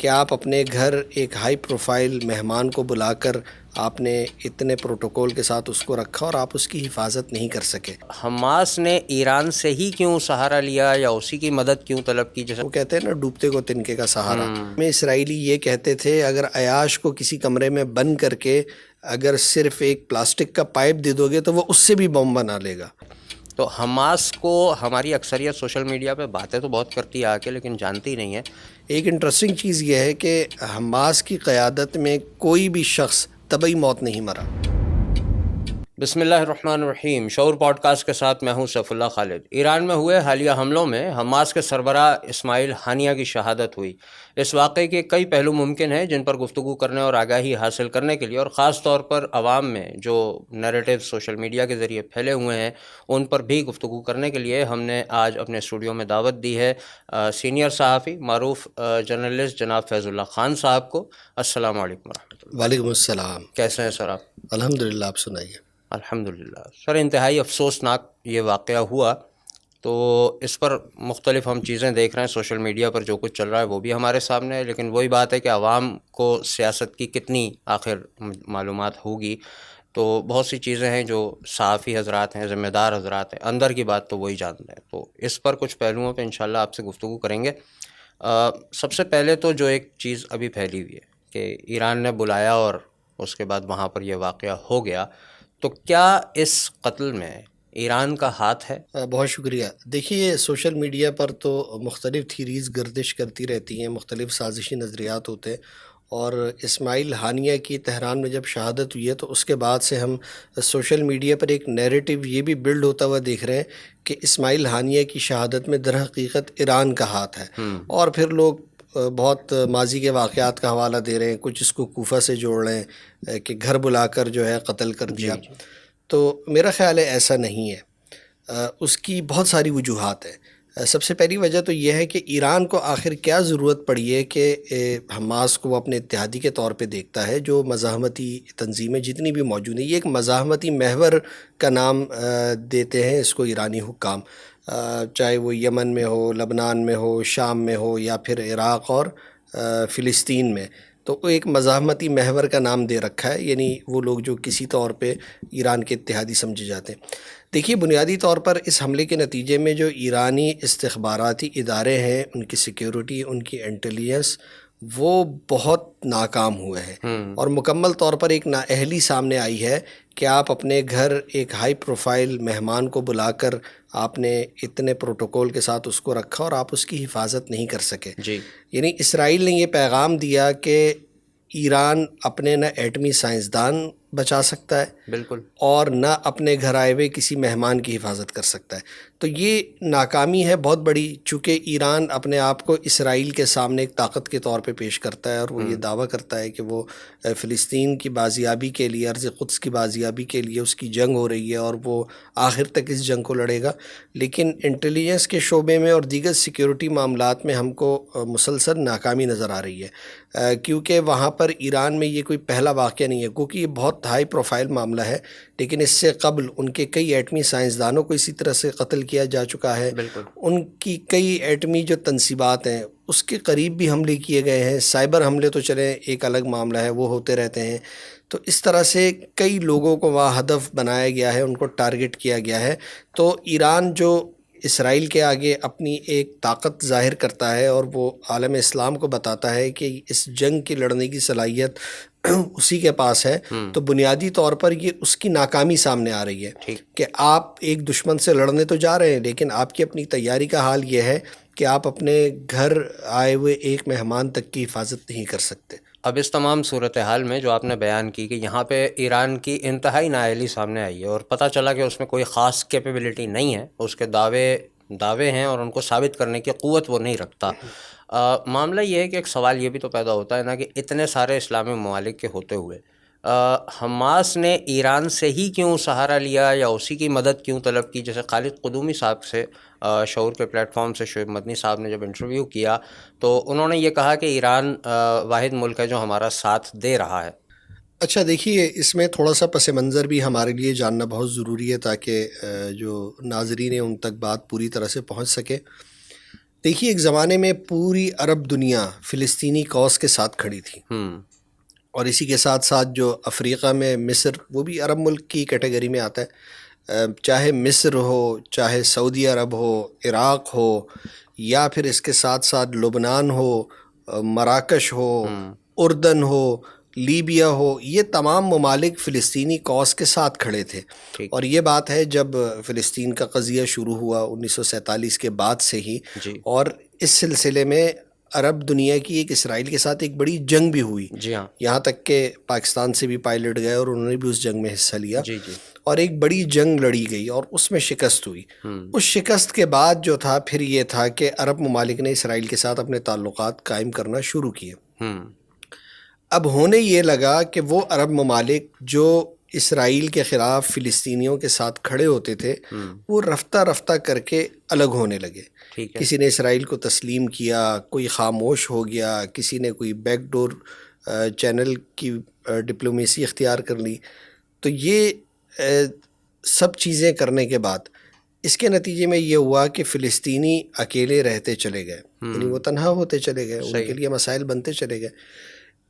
کہ آپ اپنے گھر ایک ہائی پروفائل مہمان کو بلا کر آپ نے اتنے پروٹوکول کے ساتھ اس کو رکھا اور آپ اس کی حفاظت نہیں کر سکے. حماس نے ایران سے ہی کیوں سہارا لیا یا اسی کی مدد کیوں طلب کی؟ جیسے وہ کہتے ہیں نا ڈوبتے کو تنکے کا سہارا. میں اسرائیلی یہ کہتے تھے اگر عیاش کو کسی کمرے میں بند کر کے اگر صرف ایک پلاسٹک کا پائپ دے دو گے تو وہ اس سے بھی بم بنا لے گا. تو حماس کو ہماری اکثریت سوشل میڈیا پہ باتیں تو بہت کرتی ہے آ کے، لیکن جانتی نہیں ہے. ایک انٹرسٹنگ چیز یہ ہے کہ حماس کی قیادت میں کوئی بھی شخص طبعی موت نہیں مرا. بسم اللہ الرحمن الرحیم. شعور پوڈ کاسٹ کے ساتھ میں ہوں سیف اللہ خالد. ایران میں ہوئے حالیہ حملوں میں حماس کے سربراہ اسماعیل ہانیہ کی شہادت ہوئی. اس واقعے کے کئی پہلو ممکن ہیں جن پر گفتگو کرنے اور آگاہی حاصل کرنے کے لیے، اور خاص طور پر عوام میں جو نیریٹو سوشل میڈیا کے ذریعے پھیلے ہوئے ہیں ان پر بھی گفتگو کرنے کے لیے ہم نے آج اپنے اسٹوڈیو میں دعوت دی ہے سینئر صحافی معروف جرنلسٹ جناب فیض اللہ خان صاحب کو. السلام علیکم ورحمۃ اللہ. وعلیکم السلام. کیسے ہیں سر آپ؟ الحمدللہ. آپ سنائیے. الحمدللہ. سر انتہائی افسوسناک یہ واقعہ ہوا، تو اس پر مختلف ہم چیزیں دیکھ رہے ہیں. سوشل میڈیا پر جو کچھ چل رہا ہے وہ بھی ہمارے سامنے ہے، لیکن وہی بات ہے کہ عوام کو سیاست کی کتنی آخر معلومات ہوگی. تو بہت سی چیزیں ہیں جو صحافی حضرات ہیں، ذمہ دار حضرات ہیں، اندر کی بات تو وہی جانتے ہیں. تو اس پر کچھ پہلوؤں پہ انشاءاللہ آپ سے گفتگو کریں گے. سب سے پہلے تو جو ایک چیز ابھی پھیلی ہوئی ہے کہ ایران نے بلایا اور اس کے بعد وہاں پر یہ واقعہ ہو گیا، تو کیا اس قتل میں ایران کا ہاتھ ہے؟ بہت شکریہ. دیکھیے سوشل میڈیا پر تو مختلف تھیریز گردش کرتی رہتی ہیں، مختلف سازشی نظریات ہوتے ہیں، اور اسماعیل ہانیہ کی تہران میں جب شہادت ہوئی ہے تو اس کے بعد سے ہم سوشل میڈیا پر ایک نیریٹو یہ بھی بلڈ ہوتا ہوا دیکھ رہے ہیں کہ اسماعیل ہانیہ کی شہادت میں در حقیقت ایران کا ہاتھ ہے. اور پھر لوگ بہت ماضی کے واقعات کا حوالہ دے رہے ہیں، کچھ اس کو کوفہ سے جوڑ رہے ہیں کہ گھر بلا کر جو ہے قتل کر دیا. تو میرا خیال ہے ایسا نہیں ہے. اس کی بہت ساری وجوہات ہیں. سب سے پہلی وجہ تو یہ ہے کہ ایران کو آخر کیا ضرورت پڑی ہے کہ حماس کو وہ اپنے اتحادی کے طور پہ دیکھتا ہے. جو مزاحمتی تنظیمیں جتنی بھی موجود ہیں، یہ ایک مزاحمتی محور کا نام دیتے ہیں اس کو ایرانی حکام، چاہے وہ یمن میں ہو، لبنان میں ہو، شام میں ہو، یا پھر عراق اور فلسطین میں. تو وہ ایک مزاحمتی محور کا نام دے رکھا ہے، یعنی وہ لوگ جو کسی طور پہ ایران کے اتحادی سمجھے جاتے ہیں. دیکھیے بنیادی طور پر اس حملے کے نتیجے میں جو ایرانی استخباراتی ادارے ہیں، ان کی سیکیورٹی، ان کی انٹیلیجنس، وہ بہت ناکام ہوئے ہیں، اور مکمل طور پر ایک نااہلی سامنے آئی ہے کہ آپ اپنے گھر ایک ہائی پروفائل مہمان کو بلا کر آپ نے اتنے پروٹوکول کے ساتھ اس کو رکھا اور آپ اس کی حفاظت نہیں کر سکے. یعنی اسرائیل نے یہ پیغام دیا کہ ایران اپنے نہ ایٹمی سائنسدان بچا سکتا ہے، بالکل، اور نہ اپنے گھر آئے ہوئے کسی مہمان کی حفاظت کر سکتا ہے. تو یہ ناکامی ہے بہت بڑی، چونکہ ایران اپنے آپ کو اسرائیل کے سامنے ایک طاقت کے طور پہ پیش کرتا ہے، اور وہ یہ دعویٰ کرتا ہے کہ وہ فلسطین کی بازیابی کے لیے، ارض قدس کی بازیابی کے لیے اس کی جنگ ہو رہی ہے، اور وہ آخر تک اس جنگ کو لڑے گا. لیکن انٹیلیجنس کے شعبے میں اور دیگر سیکیورٹی معاملات میں ہم کو مسلسل ناکامی نظر آ رہی ہے، کیونکہ وہاں پر ایران میں یہ کوئی پہلا واقعہ نہیں ہے، کیونکہ یہ بہت ہائی پروفائل معاملہ ہے. لیکن اس سے قبل ان کے کئی ایٹمی سائنسدانوں کو اسی طرح سے قتل کیا جا چکا ہے. ان کی کئی ایٹمی جو تنصیبات ہیں اس کے قریب بھی حملے کیے گئے ہیں. سائبر حملے تو چلیں ایک الگ معاملہ ہے، وہ ہوتے رہتے ہیں. تو اس طرح سے کئی لوگوں کو وہاں ہدف بنایا گیا ہے، ان کو ٹارگٹ کیا گیا ہے. تو ایران جو اسرائیل کے آگے اپنی ایک طاقت ظاہر کرتا ہے اور وہ عالم اسلام کو بتاتا ہے کہ اس جنگ کی لڑنے کی صلاحیت اسی کے پاس ہے، تو بنیادی طور پر یہ اس کی ناکامی سامنے آ رہی ہے کہ آپ ایک دشمن سے لڑنے تو جا رہے ہیں، لیکن آپ کی اپنی تیاری کا حال یہ ہے کہ آپ اپنے گھر آئے ہوئے ایک مہمان تک کی حفاظت نہیں کر سکتے. اب اس تمام صورتحال میں جو آپ نے بیان کی کہ یہاں پہ ایران کی انتہائی نااہلی سامنے آئی ہے، اور پتہ چلا کہ اس میں کوئی خاص کیپیبلٹی نہیں ہے، اس کے دعوے ہیں اور ان کو ثابت کرنے کی قوت وہ نہیں رکھتا. معاملہ یہ ہے کہ ایک سوال یہ بھی تو پیدا ہوتا ہے نا کہ اتنے سارے اسلامی ممالک کے ہوتے ہوئے حماس نے ایران سے ہی کیوں سہارا لیا یا اسی کی مدد کیوں طلب کی؟ جیسے خالد قدومی صاحب سے شعور کے پلیٹ فارم سے شعیب مدنی صاحب نے جب انٹرویو کیا تو انہوں نے یہ کہا کہ ایران واحد ملک ہے جو ہمارا ساتھ دے رہا ہے. اچھا دیکھیے، اس میں تھوڑا سا پس منظر بھی ہمارے لیے جاننا بہت ضروری ہے تاکہ جو ناظرین ہیں ان تک بات پوری طرح سے پہنچ سکے. دیکھیے ایک زمانے میں پوری عرب دنیا فلسطینی کوس کے ساتھ کھڑی تھی، اور اسی کے ساتھ ساتھ جو افریقہ میں مصر، وہ بھی عرب ملک کی کیٹیگری میں آتا ہے، چاہے مصر ہو، چاہے سعودی عرب ہو، عراق ہو، یا پھر اس کے ساتھ ساتھ لبنان ہو، مراکش ہو، اردن ہو، لیبیا ہو، یہ تمام ممالک فلسطینی کوس کے ساتھ کھڑے تھے. اور یہ بات ہے جب فلسطین کا قضیہ شروع ہوا 1947 کے بعد سے ہی، اور اس سلسلے میں عرب دنیا کی ایک اسرائیل کے ساتھ ایک بڑی جنگ بھی ہوئی. جی ہاں، یہاں تک کہ پاکستان سے بھی پائلٹ گئے اور انہوں نے بھی اس جنگ میں حصہ لیا، جی جی، اور ایک بڑی جنگ لڑی گئی اور اس میں شکست ہوئی. اس شکست کے بعد جو تھا پھر یہ تھا کہ عرب ممالک نے اسرائیل کے ساتھ اپنے تعلقات قائم کرنا شروع کیے. اب ہونے یہ لگا کہ وہ عرب ممالک جو اسرائیل کے خلاف فلسطینیوں کے ساتھ کھڑے ہوتے تھے، وہ رفتہ رفتہ کر کے الگ ہونے لگے. کسی نے اسرائیل کو تسلیم کیا، کوئی خاموش ہو گیا، کسی نے کوئی بیک ڈور چینل کی ڈپلومیسی اختیار کر لی. تو یہ سب چیزیں کرنے کے بعد اس کے نتیجے میں یہ ہوا کہ فلسطینی اکیلے رہتے چلے گئے، یعنی وہ تنہا ہوتے چلے گئے، ان کے لیے مسائل بنتے چلے گئے.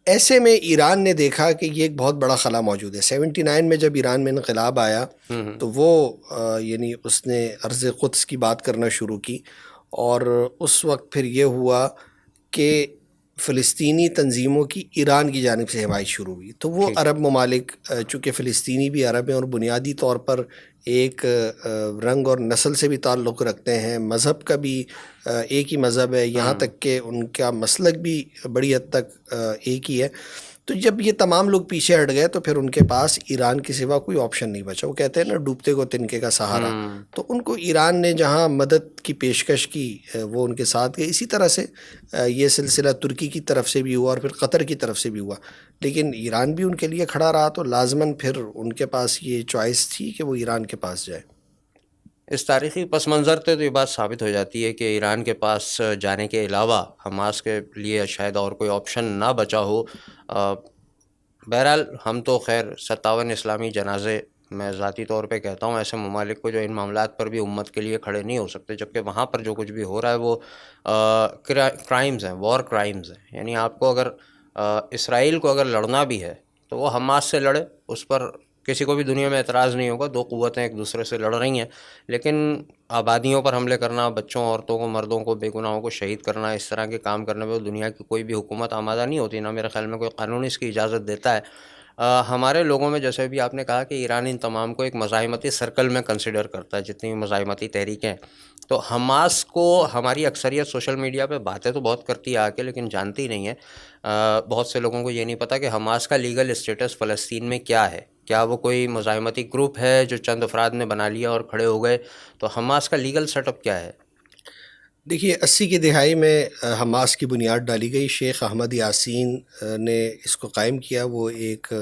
ایسے میں ایران نے دیکھا کہ یہ ایک بہت بڑا خلا موجود ہے. 79 میں جب ایران میں انقلاب آیا تو وہ یعنی اس نے ارض قدس کی بات کرنا شروع کی، اور اس وقت پھر یہ ہوا کہ فلسطینی تنظیموں کی ایران کی جانب سے حمایت شروع ہوئی. تو وہ عرب ممالک چونکہ فلسطینی بھی عرب ہیں اور بنیادی طور پر ایک رنگ اور نسل سے بھی تعلق رکھتے ہیں، مذہب کا بھی ایک ہی مذہب ہے، یہاں تک کہ ان کا مسلک بھی بڑی حد تک ایک ہی ہے. تو جب یہ تمام لوگ پیچھے ہٹ گئے تو پھر ان کے پاس ایران کے سوا کوئی آپشن نہیں بچا. وہ کہتے ہیں نا، ڈوبتے کو تنکے کا سہارا. تو ان کو ایران نے جہاں مدد کی پیشکش کی وہ ان کے ساتھ گئے. اسی طرح سے یہ سلسلہ ترکی کی طرف سے بھی ہوا اور پھر قطر کی طرف سے بھی ہوا، لیکن ایران بھی ان کے لیے کھڑا رہا، تو لازماً پھر ان کے پاس یہ چوائس تھی کہ وہ ایران کے پاس جائے. اس تاریخی پس منظر سے تو یہ بات ثابت ہو جاتی ہے کہ ایران کے پاس جانے کے علاوہ حماس کے لیے شاید اور کوئی آپشن نہ بچا ہو. بہرحال ہم تو خیر 57 اسلامی جنازے میں ذاتی طور پہ کہتا ہوں ایسے ممالک کو جو ان معاملات پر بھی امت کے لیے کھڑے نہیں ہو سکتے، جبکہ وہاں پر جو کچھ بھی ہو رہا ہے وہ کرائمز ہیں، وار کرائمز ہیں. یعنی آپ کو اگر اسرائیل کو اگر لڑنا بھی ہے تو وہ حماس سے لڑے، اس پر کسی کو بھی دنیا میں اعتراض نہیں ہوگا. دو قوتیں ایک دوسرے سے لڑ رہی ہیں، لیکن آبادیوں پر حملے کرنا، بچوں، عورتوں کو، مردوں کو، بے گناہوں کو شہید کرنا، اس طرح کے کام کرنے میں دنیا کی کوئی بھی حکومت آمادہ نہیں ہوتی، نہ میرے خیال میں کوئی قانون اس کی اجازت دیتا ہے. ہمارے لوگوں میں جیسے بھی آپ نے کہا کہ ایران ان تمام کو ایک مزاحمتی سرکل میں کنسیڈر کرتا ہے، جتنی بھی مزاحمتی تحریکیں. تو حماس کو ہماری اکثریت سوشل میڈیا پہ باتیں تو بہت کرتی ہے آ کے، لیکن جانتی نہیں ہے. بہت سے لوگوں کو یہ نہیں پتا کہ حماس کا لیگل اسٹیٹس فلسطین میں کیا ہے. کیا وہ کوئی مزاحمتی گروپ ہے جو چند افراد نے بنا لیا اور کھڑے ہو گئے؟ تو حماس کا لیگل سیٹ اپ کیا ہے؟ دیکھیے 80 کی دہائی میں حماس کی بنیاد ڈالی گئی. شیخ احمد یاسین نے اس کو قائم کیا. وہ ایک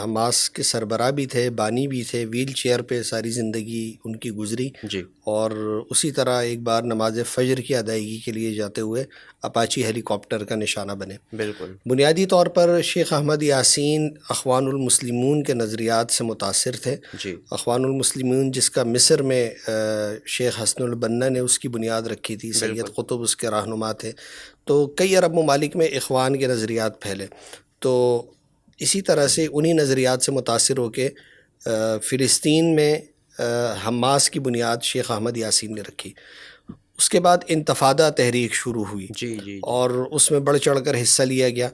حماس کے سربراہ بھی تھے، بانی بھی تھے، ویل چیئر پہ ساری زندگی ان کی گزری. جی. اور اسی طرح ایک بار نماز فجر کی ادائیگی کے لیے جاتے ہوئے اپاچی ہیلی کاپٹر کا نشانہ بنے. بالکل. بنیادی طور پر شیخ احمد یاسین اخوان المسلمون کے نظریات سے متاثر تھے. جی. اخوان المسلمون جس کا مصر میں شیخ حسن البنا نے اس کی بنیاد رکھی تھی، سید قطب اس کے رہنما تھے. تو کئی عرب ممالک میں اخوان کے نظریات پھیلے. تو اسی طرح سے انہی نظریات سے متاثر ہو کے فلسطین میں حماس کی بنیاد شیخ احمد یاسین نے رکھی. اس کے بعد انتفاضہ تحریک شروع ہوئی. جی. اور اس میں بڑھ چڑھ کر حصہ لیا گیا.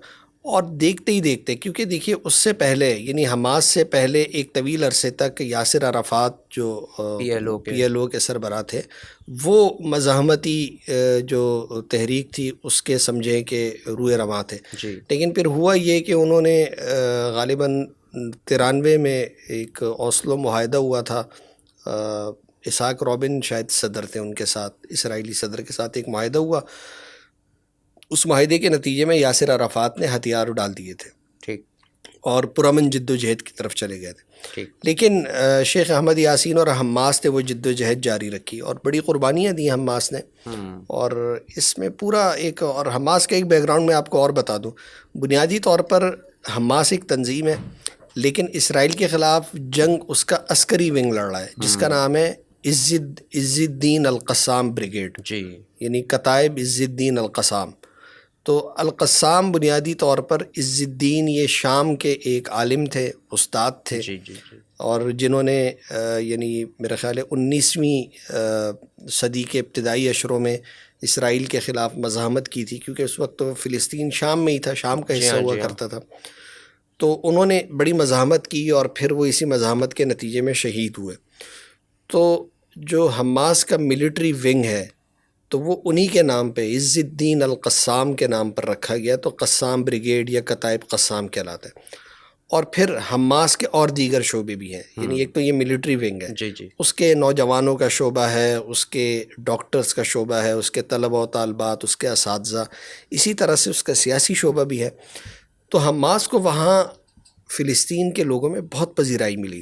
اور دیکھتے ہی دیکھتے، کیونکہ دیکھیے اس سے پہلے یعنی حماس سے پہلے ایک طویل عرصے تک یاسر عرفات جو پی ایل او کے سربراہ تھے، وہ مزاحمتی جو تحریک تھی اس کے سمجھیں کہ روئے رواں تھے. لیکن پھر ہوا یہ کہ انہوں نے غالباً 93 میں ایک اوسلو معاہدہ ہوا تھا، اسحاق رابن شاید صدر تھے ان کے ساتھ، اسرائیلی صدر کے ساتھ ایک معاہدہ ہوا. اس معاہدے کے نتیجے میں یاسر عرفات نے ہتھیار ڈال دیے تھے. ٹھیک. اور پرامن جد و جہد کی طرف چلے گئے تھے. ٹھیک. لیکن شیخ احمد یاسین اور حماس نے وہ جد و جہد جاری رکھی اور بڑی قربانیاں دی حماس نے. اور اس میں پورا ایک، اور حماس کا ایک بیک گراؤنڈ میں آپ کو اور بتا دوں. بنیادی طور پر حماس ایک تنظیم ہے، لیکن اسرائیل کے خلاف جنگ اس کا عسکری ونگ لڑ رہا ہے جس کا نام ہے عز الدین القسام بریگیڈ. جی. یعنی کتائب عز الدین القسام. تو القسام بنیادی طور پر عز الدین یہ شام کے ایک عالم تھے، استاد تھے، جی جی جی. اور جنہوں نے یعنی میرا خیال ہے 19ویں صدی کے ابتدائی اشروں میں اسرائیل کے خلاف مزاحمت کی تھی، کیونکہ اس وقت تو فلسطین شام میں ہی تھا، شام کا جی حصہ ہاں ہوا جی ہاں. کرتا تھا. تو انہوں نے بڑی مزاحمت کی اور پھر وہ اسی مزاحمت کے نتیجے میں شہید ہوئے. تو جو حماس کا ملٹری ونگ ہے تو وہ انہی کے نام پہ عز الدین القسام کے نام پر رکھا گیا، تو قسام بریگیڈ یا کتائب قسام کہلاتا ہے. اور پھر حماس کے اور دیگر شعبے بھی ہیں، یعنی ایک تو یہ ملٹری ونگ ہے، جی جی. اس کے نوجوانوں کا شعبہ ہے، اس کے ڈاکٹرز کا شعبہ ہے، اس کے طلبہ و طالبات، اس کے اساتذہ، اسی طرح سے اس کا سیاسی شعبہ بھی ہے. تو حماس کو وہاں فلسطین کے لوگوں میں بہت پذیرائی ملی،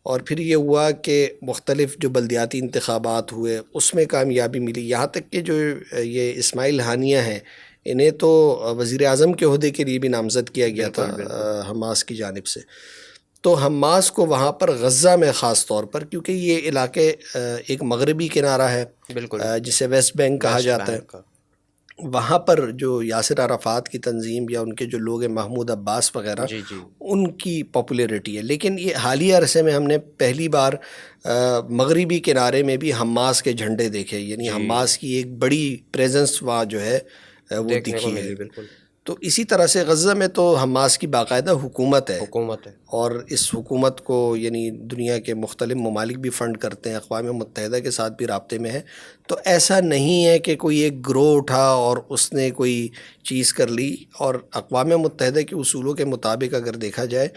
اور پھر یہ ہوا کہ مختلف جو بلدیاتی انتخابات ہوئے اس میں کامیابی ملی، یہاں تک کہ جو یہ اسماعیل ہانیہ ہیں انہیں تو وزیر اعظم کے عہدے کے لیے بھی نامزد کیا گیا تھا حماس کی جانب سے. تو حماس کو وہاں پر غزہ میں خاص طور پر، کیونکہ یہ علاقے ایک مغربی کنارہ ہے بالکل جسے ویسٹ بینک کہا جاتا ہے، وہاں پر جو یاسر عرفات کی تنظیم یا ان کے جو لوگ ہیں محمود عباس وغیرہ، جی جی. ان کی پاپولیرٹی ہے. لیکن یہ حالیہ عرصے میں ہم نے پہلی بار مغربی کنارے میں بھی حماس کے جھنڈے دیکھے، یعنی حماس کی ایک بڑی پریزنس وہاں جو ہے وہ دیکھنے کو دکھی ہے. ملی. بالکل. تو اسی طرح سے غزہ میں تو حماس کی باقاعدہ حکومت ہے، اور اس حکومت کو یعنی دنیا کے مختلف ممالک بھی فنڈ کرتے ہیں، اقوام متحدہ کے ساتھ بھی رابطے میں ہے. تو ایسا نہیں ہے کہ کوئی ایک گروہ اٹھا اور اس نے کوئی چیز کر لی. اور اقوام متحدہ کے اصولوں کے مطابق اگر دیکھا جائے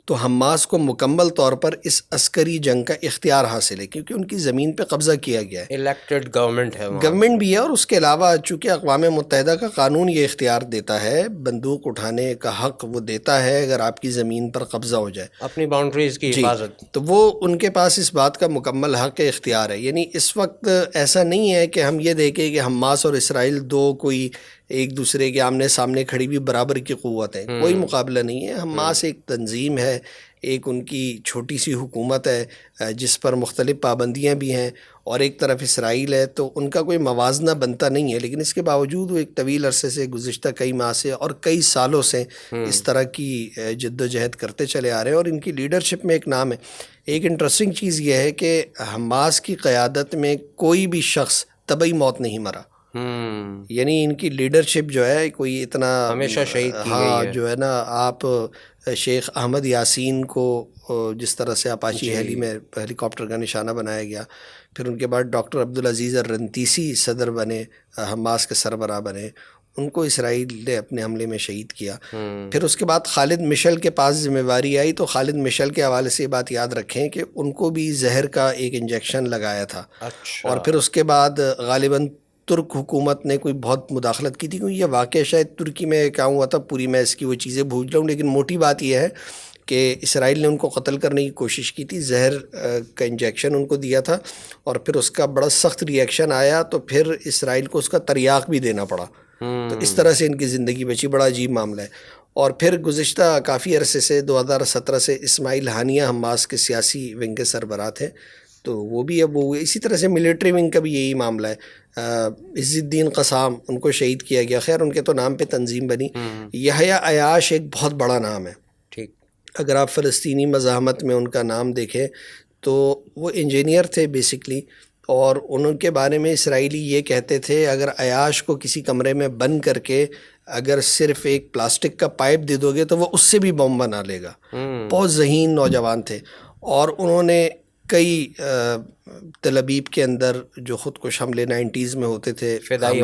تو حماس کو مکمل طور پر اس عسکری جنگ کا اختیار حاصل ہے، کیونکہ ان کی زمین پہ قبضہ کیا گیا ہے، الیکٹڈ گورنمنٹ ہے، گورنمنٹ بھی ہے. اور اس کے علاوہ چونکہ اقوام متحدہ کا قانون یہ اختیار دیتا ہے، بندوق اٹھانے کا حق وہ دیتا ہے اگر آپ کی زمین پر قبضہ ہو جائے، اپنی باؤنڈریز کی جی، حفاظت. تو وہ ان کے پاس اس بات کا مکمل حق اختیار ہے. یعنی اس وقت ایسا نہیں ہے کہ ہم یہ دیکھیں کہ حماس اور اسرائیل دو کوئی ایک دوسرے کے آمنے سامنے کھڑی بھی برابر کی قوت ہے، کوئی مقابلہ نہیں ہے. حماس ایک تنظیم ہے، ایک ان کی چھوٹی سی حکومت ہے جس پر مختلف پابندیاں بھی ہیں، اور ایک طرف اسرائیل ہے، تو ان کا کوئی موازنہ بنتا نہیں ہے. لیکن اس کے باوجود وہ ایک طویل عرصے سے، گزشتہ کئی ماہ سے اور کئی سالوں سے اس طرح کی جد و جہد کرتے چلے آ رہے ہیں، اور ان کی لیڈرشپ میں ایک نام ہے. ایک انٹرسٹنگ چیز یہ ہے کہ حماس کی قیادت میں کوئی بھی شخص طبعی موت نہیں مرا، یعنی ان کی لیڈرشپ جو ہے کوئی اتنا ہمیشہ شہید کی گئی ہاں ہے. جو ہے نا، آپ شیخ احمد یاسین کو جس طرح سے اپاچی ہیلی میں ہیلی کاپٹر کا نشانہ بنایا گیا، پھر ان کے بعد ڈاکٹر عبدالعزیز الرنتیسی صدر بنے، حماس کے سربراہ بنے، ان کو اسرائیل نے اپنے حملے میں شہید کیا. پھر اس کے بعد خالد مشل کے پاس ذمہ داری آئی، تو خالد مشل کے حوالے سے یہ بات یاد رکھیں کہ ان کو بھی زہر کا ایک انجیکشن لگایا تھا. اور پھر اس کے بعد غالباً ترک حکومت نے کوئی بہت مداخلت کی تھی، کیونکہ یہ واقعہ شاید ترکی میں کیا ہوا تھا پوری، میں اس کی وہ چیزیں بھول جاؤں، لیکن موٹی بات یہ ہے کہ اسرائیل نے ان کو قتل کرنے کی کوشش کی تھی، زہر کا انجیکشن ان کو دیا تھا، اور پھر اس کا بڑا سخت ری ایکشن آیا، تو پھر اسرائیل کو اس کا تریاق بھی دینا پڑا. تو اس طرح سے ان کی زندگی بچی. بڑا عجیب معاملہ ہے. اور پھر گزشتہ کافی عرصے سے 2017 سے اسماعیل ہانیہ حماس کے سیاسی ونگ کے سربراہ تھے، تو وہ بھی اب وہ اسی طرح سے ملٹری ونگ کا بھی یہی معاملہ ہے. عز الدین قسام، ان کو شہید کیا گیا، خیر ان کے تو نام پہ تنظیم بنی. یحییٰ عیاش ایک بہت بڑا نام ہے، ٹھیک. اگر آپ فلسطینی مزاحمت میں ان کا نام دیکھیں تو وہ انجینئر تھے بیسکلی، اور ان کے بارے میں اسرائیلی یہ کہتے تھے اگر عیاش کو کسی کمرے میں بند کر کے اگر صرف ایک پلاسٹک کا پائپ دے دو گے تو وہ اس سے بھی بم بنا لے گا. بہت ذہین نوجوان تھے، اور انہوں نے کئی تل ابیب کے اندر جو خودکش حملے 90s میں ہوتے تھے، فدائی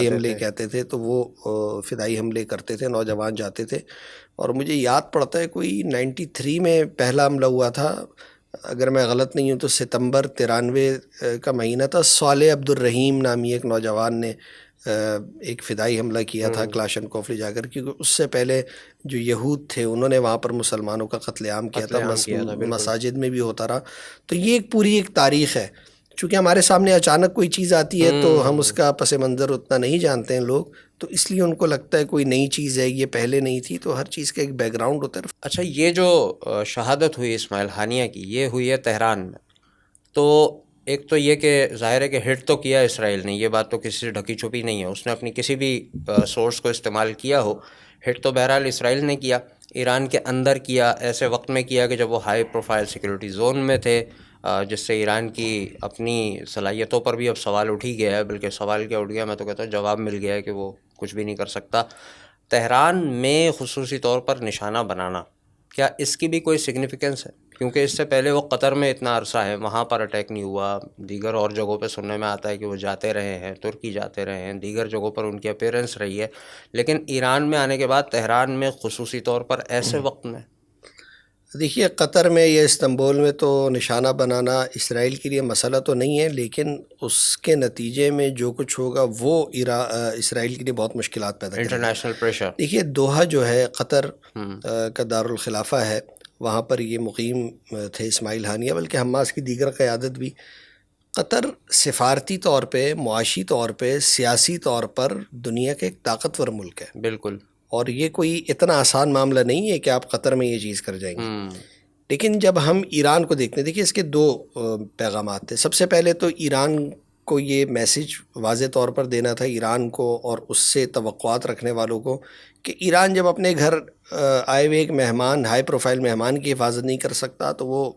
حملے کہتے تھے، تو وہ فدائی حملے کرتے تھے، نوجوان جاتے تھے. اور مجھے یاد پڑتا ہے کوئی 93 میں پہلا حملہ ہوا تھا، اگر میں غلط نہیں ہوں تو ستمبر 93 کا مہینہ تھا. صالح عبد الرحیم نامی ایک نوجوان نے ایک فدائی حملہ کیا تھا کلاشنکوف لے جا کر، کیونکہ اس سے پہلے جو یہود تھے انہوں نے وہاں پر مسلمانوں کا قتل عام کیا تھا، مساجد میں بھی ہوتا رہا. تو یہ ایک پوری ایک تاریخ ہے. چونکہ ہمارے سامنے اچانک کوئی چیز آتی ہے تو ہم اس کا پس منظر اتنا نہیں جانتے ہیں لوگ، تو اس لیے ان کو لگتا ہے کوئی نئی چیز ہے، یہ پہلے نہیں تھی. تو ہر چیز کا ایک بیک گراؤنڈ ہوتا ہے. اچھا، یہ جو شہادت ہوئی اسماعیل ہانیہ کی، یہ ہوئی ہے تہران میں، تو ایک تو یہ کہ ظاہر ہے کہ ہٹ تو کیا اسرائیل نے، یہ بات تو کسی سے ڈھکی چھپی نہیں ہے، اس نے اپنی کسی بھی سورس کو استعمال کیا ہو، ہٹ تو بہرحال اسرائیل نے کیا، ایران کے اندر کیا، ایسے وقت میں کیا کہ جب وہ ہائی پروفائل سیکورٹی زون میں تھے، جس سے ایران کی اپنی صلاحیتوں پر بھی اب سوال اٹھ ہی گیا ہے، بلکہ سوال کیا اٹھ گیا، میں تو کہتا ہوں جواب مل گیا ہے کہ وہ کچھ بھی نہیں کر سکتا۔ تہران میں خصوصی طور پر نشانہ بنانا، کیا اس کی بھی کوئی سگنیفیکنس ہے؟ کیونکہ اس سے پہلے وہ قطر میں اتنا عرصہ ہے، وہاں پر اٹیک نہیں ہوا، دیگر اور جگہوں پہ سننے میں آتا ہے کہ وہ جاتے رہے ہیں، ترکی جاتے رہے ہیں، دیگر جگہوں پر ان کی اپیرنس رہی ہے، لیکن ایران میں آنے کے بعد تہران میں خصوصی طور پر ایسے وقت میں؟ دیکھیے، قطر میں یا استنبول میں تو نشانہ بنانا اسرائیل کے لیے مسئلہ تو نہیں ہے، لیکن اس کے نتیجے میں جو کچھ ہوگا وہ اسرائیل کے لیے بہت مشکلات پیدا کرے گا۔ انٹرنیشنل پریشر، دیکھیے، دوحہ جو ہے قطر کا دارالخلافہ ہے، وہاں پر یہ مقیم تھے اسماعیل ہانیہ، بلکہ حماس کی دیگر قیادت بھی۔ قطر سفارتی طور پہ، معاشی طور پہ، سیاسی طور پر دنیا کا ایک طاقتور ملک ہے، بالکل، اور یہ کوئی اتنا آسان معاملہ نہیں ہے کہ آپ قطر میں یہ چیز کر جائیں گے۔ لیکن جب ہم ایران کو دیکھتے ہیں، دیکھیے اس کے دو پیغامات تھے۔ سب سے پہلے تو ایران کو یہ میسج واضح طور پر دینا تھا، ایران کو اور اس سے توقعات رکھنے والوں کو، کہ ایران جب اپنے گھر آئے ہوئے ایک مہمان، ہائی پروفائل مہمان کی حفاظت نہیں کر سکتا تو وہ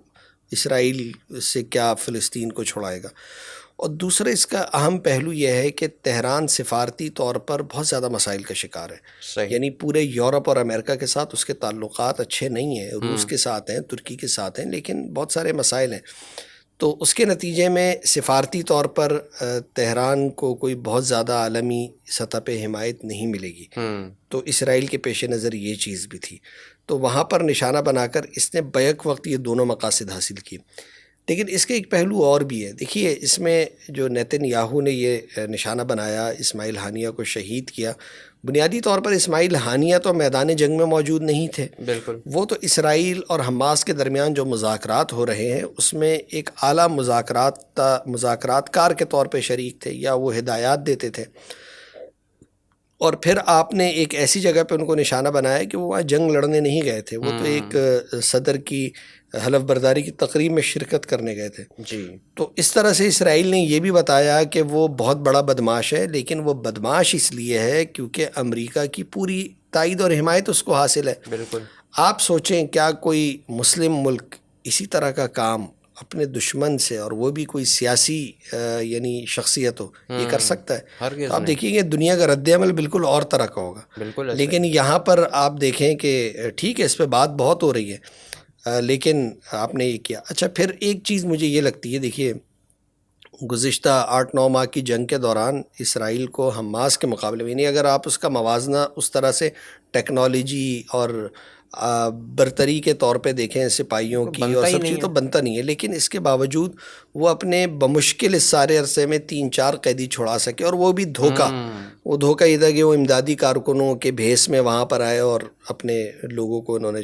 اسرائیل سے کیا فلسطین کو چھڑائے گا۔ اور دوسرا اس کا اہم پہلو یہ ہے کہ تہران سفارتی طور پر بہت زیادہ مسائل کا شکار ہے، صحیح، یعنی پورے یورپ اور امریکہ کے ساتھ اس کے تعلقات اچھے نہیں ہیں، روس کے ساتھ ہیں، ترکی کے ساتھ ہیں، لیکن بہت سارے مسائل ہیں۔ تو اس کے نتیجے میں سفارتی طور پر تہران کو کوئی بہت زیادہ عالمی سطح پہ حمایت نہیں ملے گی، تو اسرائیل کے پیش نظر یہ چیز بھی تھی، تو وہاں پر نشانہ بنا کر اس نے بیک وقت یہ دونوں مقاصد حاصل کیے۔ لیکن اس کا ایک پہلو اور بھی ہے، دیکھیے اس میں جو نیتن یاہو نے یہ نشانہ بنایا، اسماعیل ہانیہ کو شہید کیا، بنیادی طور پر اسماعیل ہانیہ تو میدان جنگ میں موجود نہیں تھے، بالکل، وہ تو اسرائیل اور حماس کے درمیان جو مذاکرات ہو رہے ہیں اس میں ایک اعلیٰ مذاکرات کار کے طور پہ شریک تھے، یا وہ ہدایات دیتے تھے، اور پھر آپ نے ایک ایسی جگہ پہ ان کو نشانہ بنایا کہ وہ وہاں جنگ لڑنے نہیں گئے تھے، وہ تو ایک صدر کی حلف برداری کی تقریب میں شرکت کرنے گئے تھے۔ جی، تو اس طرح سے اسرائیل نے یہ بھی بتایا کہ وہ بہت بڑا بدماش ہے، لیکن وہ بدماش اس لیے ہے کیونکہ امریکہ کی پوری تائید اور حمایت اس کو حاصل ہے۔ بالکل، آپ سوچیں کیا کوئی مسلم ملک اسی طرح کا کام اپنے دشمن سے، اور وہ بھی کوئی سیاسی یعنی شخصیت ہو، یہ کر سکتا ہے؟ ہرگز تو آپ نہیں، دیکھیں گے دنیا کا رد عمل بالکل اور طرح کا ہوگا۔ بالکل ایسے، لیکن یہاں پر آپ دیکھیں کہ ٹھیک ہے، اس پہ بات بہت ہو رہی ہے، لیکن آپ نے یہ کیا۔ اچھا، پھر ایک چیز مجھے یہ لگتی ہے، دیکھیے گزشتہ 8-9 ماہ کی جنگ کے دوران اسرائیل کو حماس کے مقابلے میں، یعنی اگر آپ اس کا موازنہ اس طرح سے ٹیکنالوجی اور برتری کے طور پہ دیکھیں سپاہیوں کی اور بنتا ہی سب نہیں چیز، ہے، تو بنتا نہیں ہے، لیکن اس کے باوجود وہ اپنے بمشکل اس سارے عرصے میں 3-4 قیدی چھڑا سکے، اور وہ بھی دھوکہ، وہ دھوکہ یہ تھا کہ وہ امدادی کارکنوں کے بھیس میں وہاں پر آئے اور اپنے لوگوں کو انہوں نے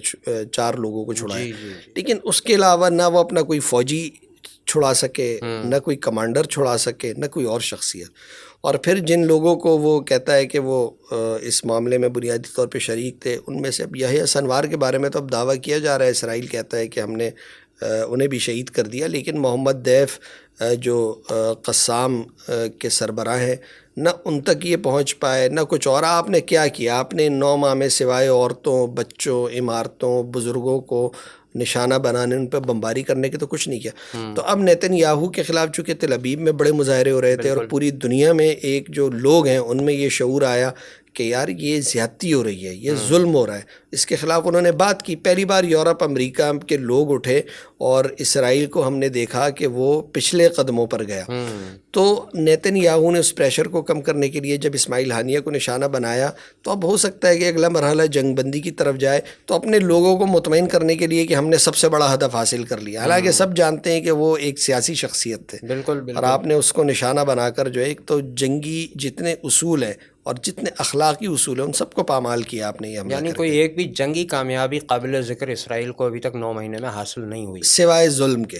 4 لوگوں کو چھڑایا، جی جی جی، لیکن اس کے علاوہ نہ وہ اپنا کوئی فوجی چھڑا سکے، نہ کوئی کمانڈر چھڑا سکے، نہ کوئی اور شخصیت۔ اور پھر جن لوگوں کو وہ کہتا ہے کہ وہ اس معاملے میں بنیادی طور پہ شریک تھے، ان میں سے اب یحییٰ سنوار کے بارے میں تو اب دعویٰ کیا جا رہا ہے، اسرائیل کہتا ہے کہ ہم نے انہیں بھی شہید کر دیا، لیکن محمد دیف جو قسام کے سربراہ ہیں، نہ ان تک یہ پہنچ پائے نہ کچھ اور۔ آپ نے کیا کیا؟ آپ نے 9 ماہ میں سوائے عورتوں، بچوں، عمارتوں، بزرگوں کو نشانہ بنانے، ان پہ بمباری کرنے کے تو کچھ نہیں کیا۔ تو اب نیتن یاہو کے خلاف چونکہ تل ابیب میں بڑے مظاہرے ہو رہے تھے، اور پوری دنیا میں ایک جو لوگ ہیں ان میں یہ شعور آیا کہ یار یہ زیادتی ہو رہی ہے، یہ ظلم ہو رہا ہے، اس کے خلاف انہوں نے بات کی۔ پہلی بار یورپ، امریکہ کے لوگ اٹھے، اور اسرائیل کو ہم نے دیکھا کہ وہ پچھلے قدموں پر گیا۔ تو نیتن یاہو نے اس پریشر کو کم کرنے کے لیے جب اسماعیل ہانیہ کو نشانہ بنایا، تو اب ہو سکتا ہے کہ اگلا مرحلہ جنگ بندی کی طرف جائے، تو اپنے لوگوں کو مطمئن کرنے کے لیے کہ ہم نے سب سے بڑا ہدف حاصل کر لیا، حالانکہ سب جانتے ہیں کہ وہ ایک سیاسی شخصیت تھے، بالکل اور بالکل، آپ نے اس کو نشانہ بنا کر جو ایک تو جنگی جتنے اصول ہیں اور جتنے اخلاقی اصول ہیں ان سب کو پامال کیا آپ نے یہ حملہ یعنی کر کوئی کے، ایک بھی جنگی کامیابی قابل ذکر اسرائیل کو ابھی تک 9 مہینے میں حاصل نہیں ہوئی. سوائے ظلم کے.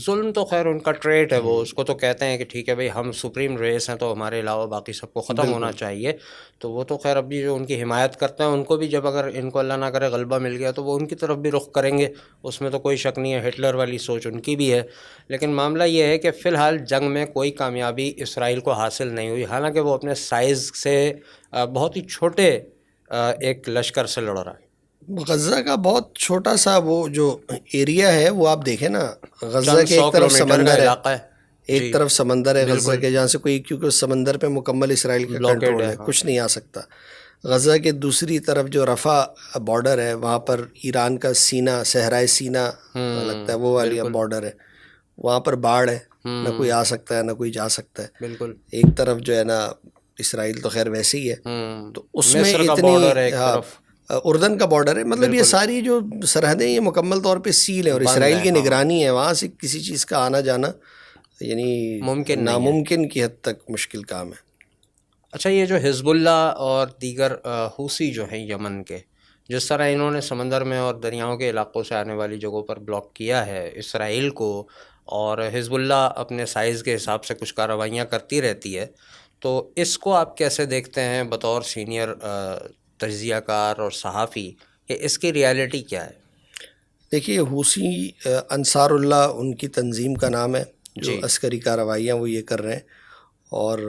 ظلم تو خیر ان کا ٹریٹ ہے، وہ اس کو تو کہتے ہیں کہ ٹھیک ہے بھائی ہم سپریم ریس ہیں تو ہمارے علاوہ باقی سب کو ختم ہونا بالکل چاہیے. تو وہ تو خیر ابھی جو ان کی حمایت کرتے ہیں ان کو بھی جب اگر ان کو اللہ نہ کرے غلبہ مل گیا تو وہ ان کی طرف بھی رخ کریں گے، اس میں تو کوئی شک نہیں ہے. ہٹلر والی سوچ ان کی بھی ہے. لیکن معاملہ یہ ہے کہ فی الحال جنگ میں کوئی کامیابی اسرائیل کو حاصل نہیں ہوئی، حالانکہ وہ اپنے سائز سے بہت ہی چھوٹے ایک لشکر سے لڑ رہا ہے. غزہ کا بہت چھوٹا سا وہ جو ایریا ہے وہ آپ دیکھیں نا، غزہ چند کے سو ایک طرف کلومیٹر کا سمندر ہے، علاقہ ہے. ایک جی طرف سمندر ہے غزہ بالکل، کے، جہاں سے کوئی، کیونکہ اس سمندر پہ مکمل اسرائیل کا بلاکیڈ کنٹرول ہے. ہے، ہاں کچھ نہیں آ سکتا. غزہ کے دوسری طرف جو رفح بارڈر ہے وہاں پر ایران کا سینہ، صحرائے سینہ لگتا ہے، وہ والی بالکل. بارڈر ہے، وہاں پر باڑ ہے، نہ کوئی آ سکتا ہے نہ کوئی جا سکتا ہے. بالکل. ایک طرف جو ہے نا اسرائیل تو خیر ویسے ہی ہے، تو اس میں مصر کا اتنی، بارڈر ہے ایک ہاں طرف. اردن کا بارڈر ہے، مطلب یہ بالکل ساری جو سرحدیں یہ مکمل طور پہ سیل ہیں اور بند اسرائیل ہے. کی ہاں نگرانی ہے، وہاں سے کسی چیز کا آنا جانا یعنی ممکن نہیں ہے. ناممکن کی حد تک مشکل کام ہے. اچھا، یہ جو حزب اللہ اور دیگر حوثی جو ہیں یمن کے، جس طرح انہوں نے سمندر میں اور دریاؤں کے علاقوں سے آنے والی جگہوں پر بلاک کیا ہے اسرائیل کو، اور حزب اللہ اپنے سائز کے حساب سے کچھ کارروائیاں کرتی رہتی ہے، تو اس کو آپ کیسے دیکھتے ہیں بطور سینئر تجزیہ کار اور صحافی کہ اس کی ریالٹی کیا ہے؟ دیکھیے حوثی انصار اللہ ان کی تنظیم کا نام ہے، جو جی عسکری کارروائیاں وہ یہ کر رہے ہیں، اور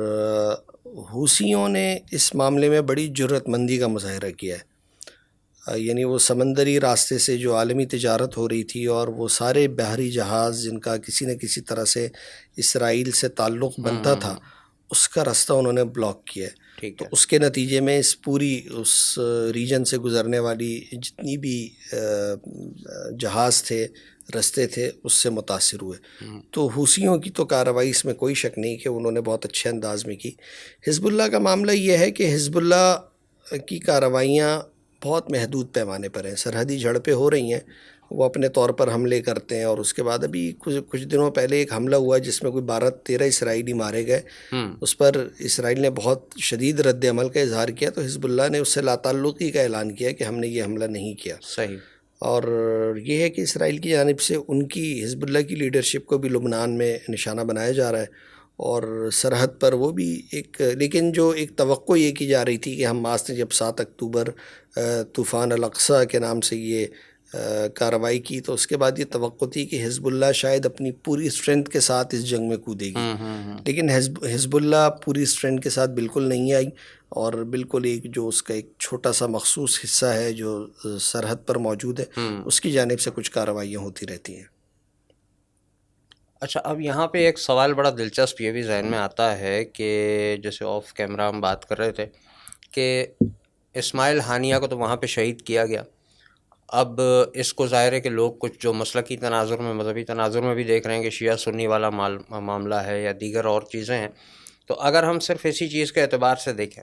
حوثیوں نے اس معاملے میں بڑی جرأت مندی کا مظاہرہ کیا ہے. یعنی وہ سمندری راستے سے جو عالمی تجارت ہو رہی تھی اور وہ سارے بحری جہاز جن کا کسی نہ کسی طرح سے اسرائیل سے تعلق بنتا تھا، اس کا راستہ انہوں نے بلاک کیا ہے. ٹھیک تو ہے. اس کے نتیجے میں اس ریجن سے گزرنے والی جتنی بھی جہاز تھے، رستے تھے، اس سے متاثر ہوئے. تو حوثیوں کی تو کارروائی اس میں کوئی شک نہیں کہ انہوں نے بہت اچھے انداز میں کی. حزب اللہ کا معاملہ یہ ہے کہ حزب اللہ کی کارروائیاں بہت محدود پیمانے پر ہیں. سرحدی جھڑپیں ہو رہی ہیں، وہ اپنے طور پر حملے کرتے ہیں، اور اس کے بعد ابھی کچھ دنوں پہلے ایک حملہ ہوا جس میں کوئی 12-13 اسرائیلی مارے گئے. اس پر اسرائیل نے بہت شدید رد عمل کا اظہار کیا، تو حزب اللہ نے اس سے لا تعلقی کا اعلان کیا کہ ہم نے یہ حملہ نہیں کیا. صحیح. اور یہ ہے کہ اسرائیل کی جانب سے ان کی حزب اللہ کی لیڈرشپ کو بھی لبنان میں نشانہ بنایا جا رہا ہے، اور سرحد پر وہ بھی ایک، لیکن جو ایک توقع یہ کی جا رہی تھی کہ حماس نے جب 7 اکتوبر طوفان الاقصی کے نام سے یہ کارروائی کی، تو اس کے بعد یہ توقع تھی کہ حزب اللہ شاید اپنی پوری اسٹرینتھ کے ساتھ اس جنگ میں کودے گی. لیکن حزب اللہ پوری اسٹرینتھ کے ساتھ بالکل نہیں آئی، اور بالکل ایک جو اس کا ایک چھوٹا سا مخصوص حصہ ہے جو سرحد پر موجود ہے، اس کی جانب سے کچھ کارروائیاں ہوتی رہتی ہیں. اچھا، اب یہاں پہ ایک سوال بڑا دلچسپ یہ بھی ذہن میں آتا ہے کہ جیسے آف کیمرہ ہم بات کر رہے تھے کہ اسماعیل ہانیہ کو تو وہاں پہ شہید کیا گیا. اب اس کو ظاہر ہے کہ لوگ کچھ جو مسلکی تناظر میں، مذہبی تناظر میں بھی دیکھ رہے ہیں کہ شیعہ سنی والا معاملہ ہے یا دیگر اور چیزیں ہیں. تو اگر ہم صرف اسی چیز کے اعتبار سے دیکھیں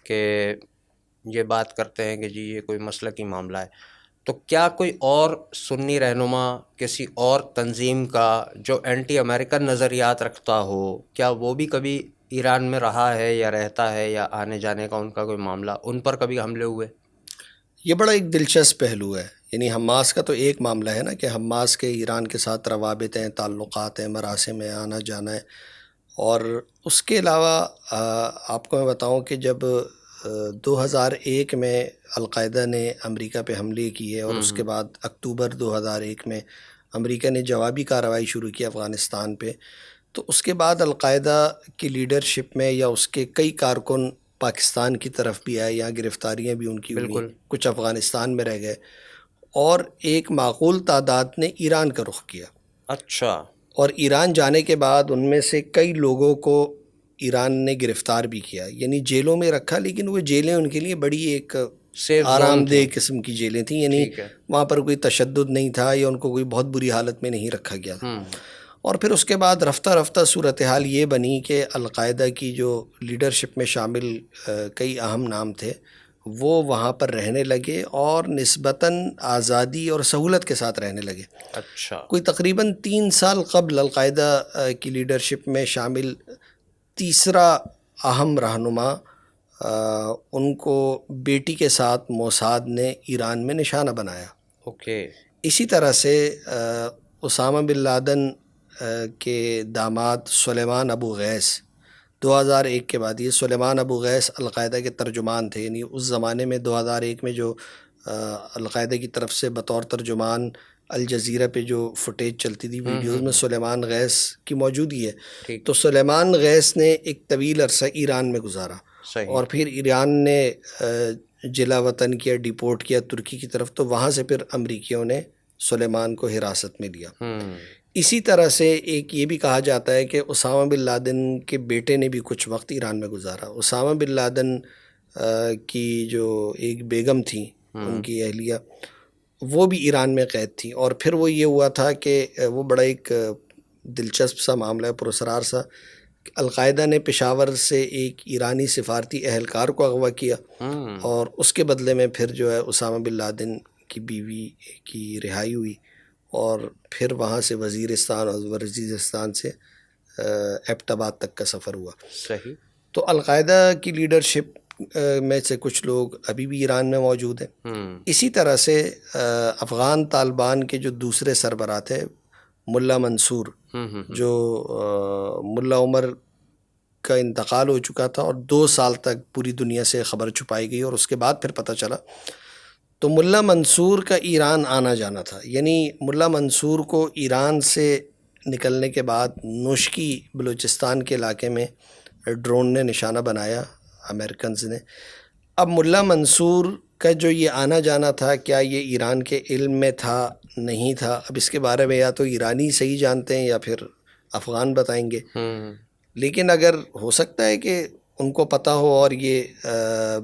کہ یہ بات کرتے ہیں کہ جی یہ کوئی مسلکی معاملہ ہے، تو کیا کوئی اور سنی رہنما کسی اور تنظیم کا جو اینٹی امریکن نظریات رکھتا ہو، کیا وہ بھی کبھی ایران میں رہا ہے یا رہتا ہے، یا آنے جانے کا ان کا کوئی معاملہ، ان پر کبھی حملے ہوئے؟ یہ بڑا ایک دلچسپ پہلو ہے. یعنی حماس کا تو ایک معاملہ ہے نا کہ حماس کے ایران کے ساتھ روابط ہیں، تعلقات ہیں، مراسم میں آنا جانا ہے. اور اس کے علاوہ آپ کو میں بتاؤں کہ جب 2001 میں القاعدہ نے امریکہ پہ حملے کیے، اور اس کے بعد اکتوبر 2001 میں امریکہ نے جوابی کارروائی شروع کی افغانستان پہ، تو اس کے بعد القاعدہ کی لیڈرشپ میں یا اس کے کئی کارکن پاکستان کی طرف بھی آئے، یہاں گرفتاریاں بھی ان کی ہوئیں، بالکل. کچھ افغانستان میں رہ گئے، اور ایک معقول تعداد نے ایران کا رخ کیا. اچھا. اور ایران جانے کے بعد ان میں سے کئی لوگوں کو ایران نے گرفتار بھی کیا، یعنی جیلوں میں رکھا، لیکن وہ جیلیں ان کے لیے بڑی ایک سیف آرام زون دہ تھی. قسم کی جیلیں تھیں. یعنی ٹھیک ہے. وہاں پر کوئی تشدد نہیں تھا یا ان کو کوئی بہت بری حالت میں نہیں رکھا گیا تھا. اور پھر اس کے بعد رفتہ رفتہ صورتحال یہ بنی کہ القاعدہ کی جو لیڈرشپ میں شامل کئی اہم نام تھے وہ وہاں پر رہنے لگے، اور نسبتاً آزادی اور سہولت کے ساتھ رہنے لگے. اچھا. کوئی تقریباً 3 سال قبل القاعدہ کی لیڈرشپ میں شامل تیسرا اہم رہنما ان کو بیٹی کے ساتھ موساد نے ایران میں نشانہ بنایا. اوکے. اسی طرح سے اسامہ بن لادن کے داماد سلیمان ابو غیث 2001 کے بعد، یہ سلیمان ابو غیث القاعدہ کے ترجمان تھے. یعنی اس زمانے میں 2001 میں جو القاعدہ کی طرف سے بطور ترجمان الجزیرہ پہ جو فوٹیج چلتی تھی ویڈیوز میں سلیمان غیث کی موجودگی ہے. تو سلیمان غیث نے ایک طویل عرصہ ایران میں گزارا، اور پھر ایران نے جلا وطن کیا، ڈیپورٹ کیا ترکی کی طرف، تو وہاں سے پھر امریکیوں نے سلیمان کو حراست میں لیا. اسی طرح سے ایک یہ بھی کہا جاتا ہے کہ اسامہ بن لادن کے بیٹے نے بھی کچھ وقت ایران میں گزارا. اسامہ بن لادن کی جو ایک بیگم تھی، ان کی اہلیہ، وہ بھی ایران میں قید تھی. اور پھر وہ یہ ہوا تھا کہ وہ بڑا ایک دلچسپ سا معاملہ ہے، پراسرار سا. القاعدہ نے پشاور سے ایک ایرانی سفارتی اہلکار کو اغوا کیا، اور اس کے بدلے میں پھر جو ہے اسامہ بن لادن کی بیوی کی رہائی ہوئی، اور پھر وہاں سے وزیرستان اور وزیرستان سے ایبٹ آباد تک کا سفر ہوا. صحیح. تو القاعدہ کی لیڈرشپ میں سے کچھ لوگ ابھی بھی ایران میں موجود ہیں. اسی طرح سے افغان طالبان کے جو دوسرے سربراہ تھے، ملا منصور، جو ملا عمر کا انتقال ہو چکا تھا اور 2 سال تک پوری دنیا سے خبر چھپائی گئی، اور اس کے بعد پھر پتہ چلا. تو ملا منصور کا ایران آنا جانا تھا. یعنی ملا منصور کو ایران سے نکلنے کے بعد نوشکی بلوچستان کے علاقے میں ڈرون نے نشانہ بنایا، امریکنز نے. اب ملا منصور کا جو یہ آنا جانا تھا، کیا یہ ایران کے علم میں تھا، نہیں تھا؟ اب اس کے بارے میں یا تو ایرانی صحیح جانتے ہیں یا پھر افغان بتائیں گے. لیکن اگر ہو سکتا ہے کہ ان کو پتہ ہو اور یہ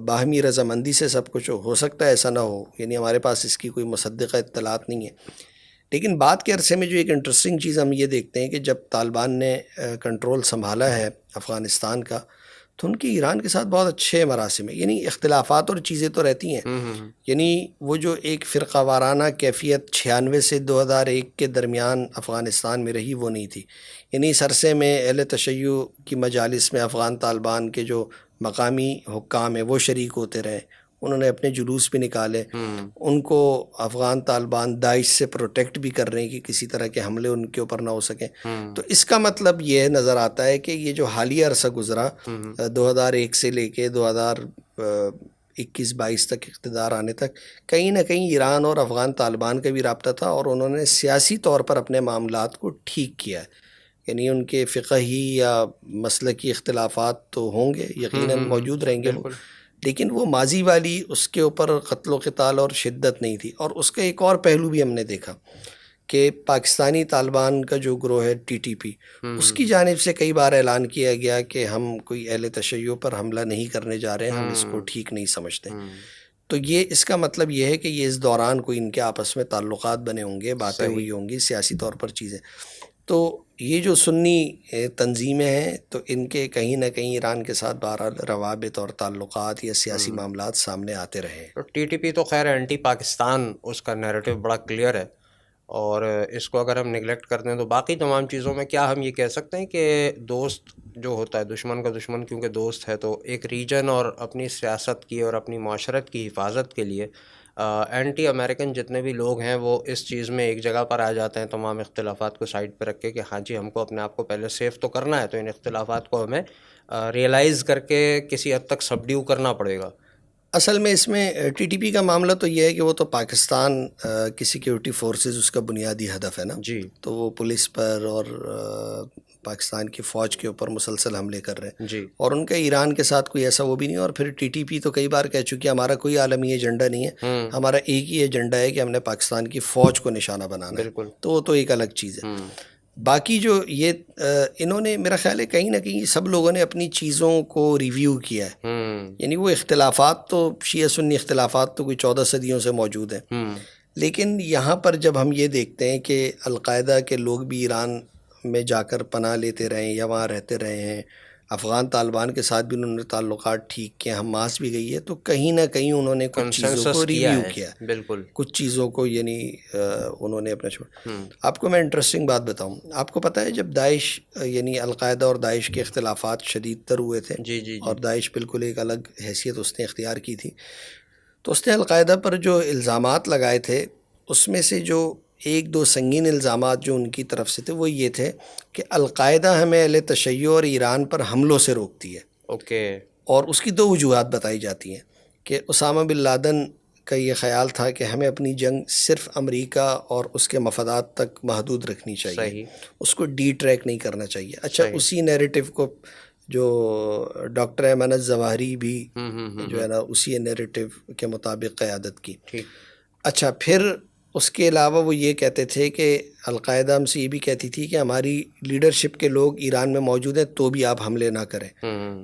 باہمی رضامندی سے سب کچھ ہو سکتا ہے ایسا نہ ہو. یعنی ہمارے پاس اس کی کوئی مصدقہ اطلاعات نہیں ہے. لیکن بعد کے عرصے میں جو ایک انٹرسٹنگ چیز ہم یہ دیکھتے ہیں کہ جب طالبان نے کنٹرول سنبھالا ہے افغانستان کا، تو ان کی ایران کے ساتھ بہت اچھے مراسم ہیں. یعنی اختلافات اور چیزیں تو رہتی ہیں، یعنی وہ جو ایک فرقہ وارانہ کیفیت 96 سے 2001 کے درمیان افغانستان میں رہی، وہ نہیں تھی. یعنی اس عرصے میں اہل تشیع کی مجالس میں افغان طالبان کے جو مقامی حکام ہیں وہ شریک ہوتے رہے، انہوں نے اپنے جلوس بھی نکالے. ان کو افغان طالبان داعش سے پروٹیکٹ بھی کر رہے ہیں کہ کسی طرح کے حملے ان کے اوپر نہ ہو سکیں. تو اس کا مطلب یہ نظر آتا ہے کہ یہ جو حالیہ عرصہ گزرا 2001 سے لے کے 2021-22 تک اقتدار آنے تک، کہیں نہ کہیں ایران اور افغان طالبان کا بھی رابطہ تھا، اور انہوں نے سیاسی طور پر اپنے معاملات کو ٹھیک کیا ہے. یعنی ان کے فقہی یا مسلکی اختلافات تو ہوں گے، یقیناً موجود رہیں گے، لیکن وہ ماضی والی اس کے اوپر قتل و قتال اور شدت نہیں تھی. اور اس کا ایک اور پہلو بھی ہم نے دیکھا کہ پاکستانی طالبان کا جو گروہ ہے TTP، اس کی جانب سے کئی بار اعلان کیا گیا کہ ہم کوئی اہل تشیع پر حملہ نہیں کرنے جا رہے ہیں، ہم اس کو ٹھیک نہیں سمجھتے. تو یہ اس کا مطلب یہ ہے کہ یہ اس دوران کوئی ان کے آپس میں تعلقات بنے ہوں گے، باتیں ہوئی ہوں گی، سیاسی طور پر چیزیں. تو یہ جو سنی تنظیمیں ہیں، تو ان کے کہیں نہ کہیں ایران کے ساتھ بہرحال روابط اور تعلقات یا سیاسی معاملات سامنے آتے رہے. TTP تو خیر اینٹی پاکستان، اس کا نیریٹو بڑا کلیئر ہے، اور اس کو اگر ہم نگلیکٹ کرتے ہیں تو باقی تمام چیزوں میں کیا ہم یہ کہہ سکتے ہیں کہ دوست جو ہوتا ہے، دشمن کا دشمن کیونکہ دوست ہے، تو ایک ریجن اور اپنی سیاست کی اور اپنی معاشرت کی حفاظت کے لیے اینٹی امریکن جتنے بھی لوگ ہیں وہ اس چیز میں ایک جگہ پر آ جاتے ہیں، تمام اختلافات کو سائڈ پہ رکھ کے کہ ہاں جی ہم کو اپنے آپ کو پہلے سیف تو کرنا ہے، تو ان اختلافات کو ہمیں ریئلائز کر کے کسی حد تک سبڈیو کرنا پڑے گا. اصل میں اس میں TTP کا معاملہ تو یہ ہے کہ وہ تو پاکستان کی سیکیورٹی فورسز اس کا بنیادی ہدف ہے نا. جی. تو وہ پولیس پر اور پاکستان کی فوج کے اوپر مسلسل حملے کر رہے ہیں. جی. اور ان کا ایران کے ساتھ کوئی ایسا وہ بھی نہیں. اور پھر TTP تو کئی بار کہہ چکی ہے ہمارا کوئی عالمی ایجنڈا نہیں ہے، ہمارا ایک ہی ایجنڈا ہے کہ ہم نے پاکستان کی فوج کو نشانہ بنانا ہے. بالکل. تو وہ تو ایک الگ چیز ہے. باقی جو یہ انہوں نے، میرا خیال ہے کہیں نہ کہیں سب لوگوں نے اپنی چیزوں کو ریویو کیا ہے. یعنی وہ اختلافات تو شیعہ سنی اختلافات تو کوئی 14 صدیوں سے موجود ہیں، لیکن یہاں پر جب ہم یہ دیکھتے ہیں کہ القاعدہ کے لوگ بھی ایران میں جا کر پناہ لیتے رہے ہیں یا وہاں رہتے رہے ہیں، افغان طالبان کے ساتھ بھی انہوں نے تعلقات ٹھیک کیے، حماس بھی گئی ہے، تو کہیں نہ کہیں انہوں نے کچھ چیزوں کو ریویو کیا، بالکل کچھ چیزوں کو یعنی انہوں نے اپنا آپ کو میں انٹرسٹنگ بات بتاؤں، آپ کو پتہ ہے جب داعش یعنی القاعدہ اور داعش کے اختلافات شدید تر ہوئے تھے، جی جی اور داعش بالکل ایک الگ حیثیت اس نے اختیار کی تھی، تو اس نے القاعدہ پر جو الزامات لگائے تھے اس میں سے جو ایک دو سنگین الزامات جو ان کی طرف سے تھے وہ یہ تھے کہ القاعدہ ہمیں اہل تشیع اور ایران پر حملوں سے روکتی ہے. اوکے. اور اس کی دو وجوہات بتائی جاتی ہیں کہ اسامہ بن لادن کا یہ خیال تھا کہ ہمیں اپنی جنگ صرف امریکہ اور اس کے مفادات تک محدود رکھنی چاہیے، صحیح. اس کو ڈی ٹریک نہیں کرنا چاہیے. اچھا صحیح. اسی نیریٹو کو جو ڈاکٹر ایمن الظواہری بھی جو ہے نا اسی نیریٹو کے مطابق قیادت کی. ٹھیک. اچھا پھر اس کے علاوہ وہ یہ کہتے تھے کہ القاعدہ ہم سے یہ بھی کہتی تھی کہ ہماری لیڈرشپ کے لوگ ایران میں موجود ہیں تو بھی آپ حملے نہ کریں.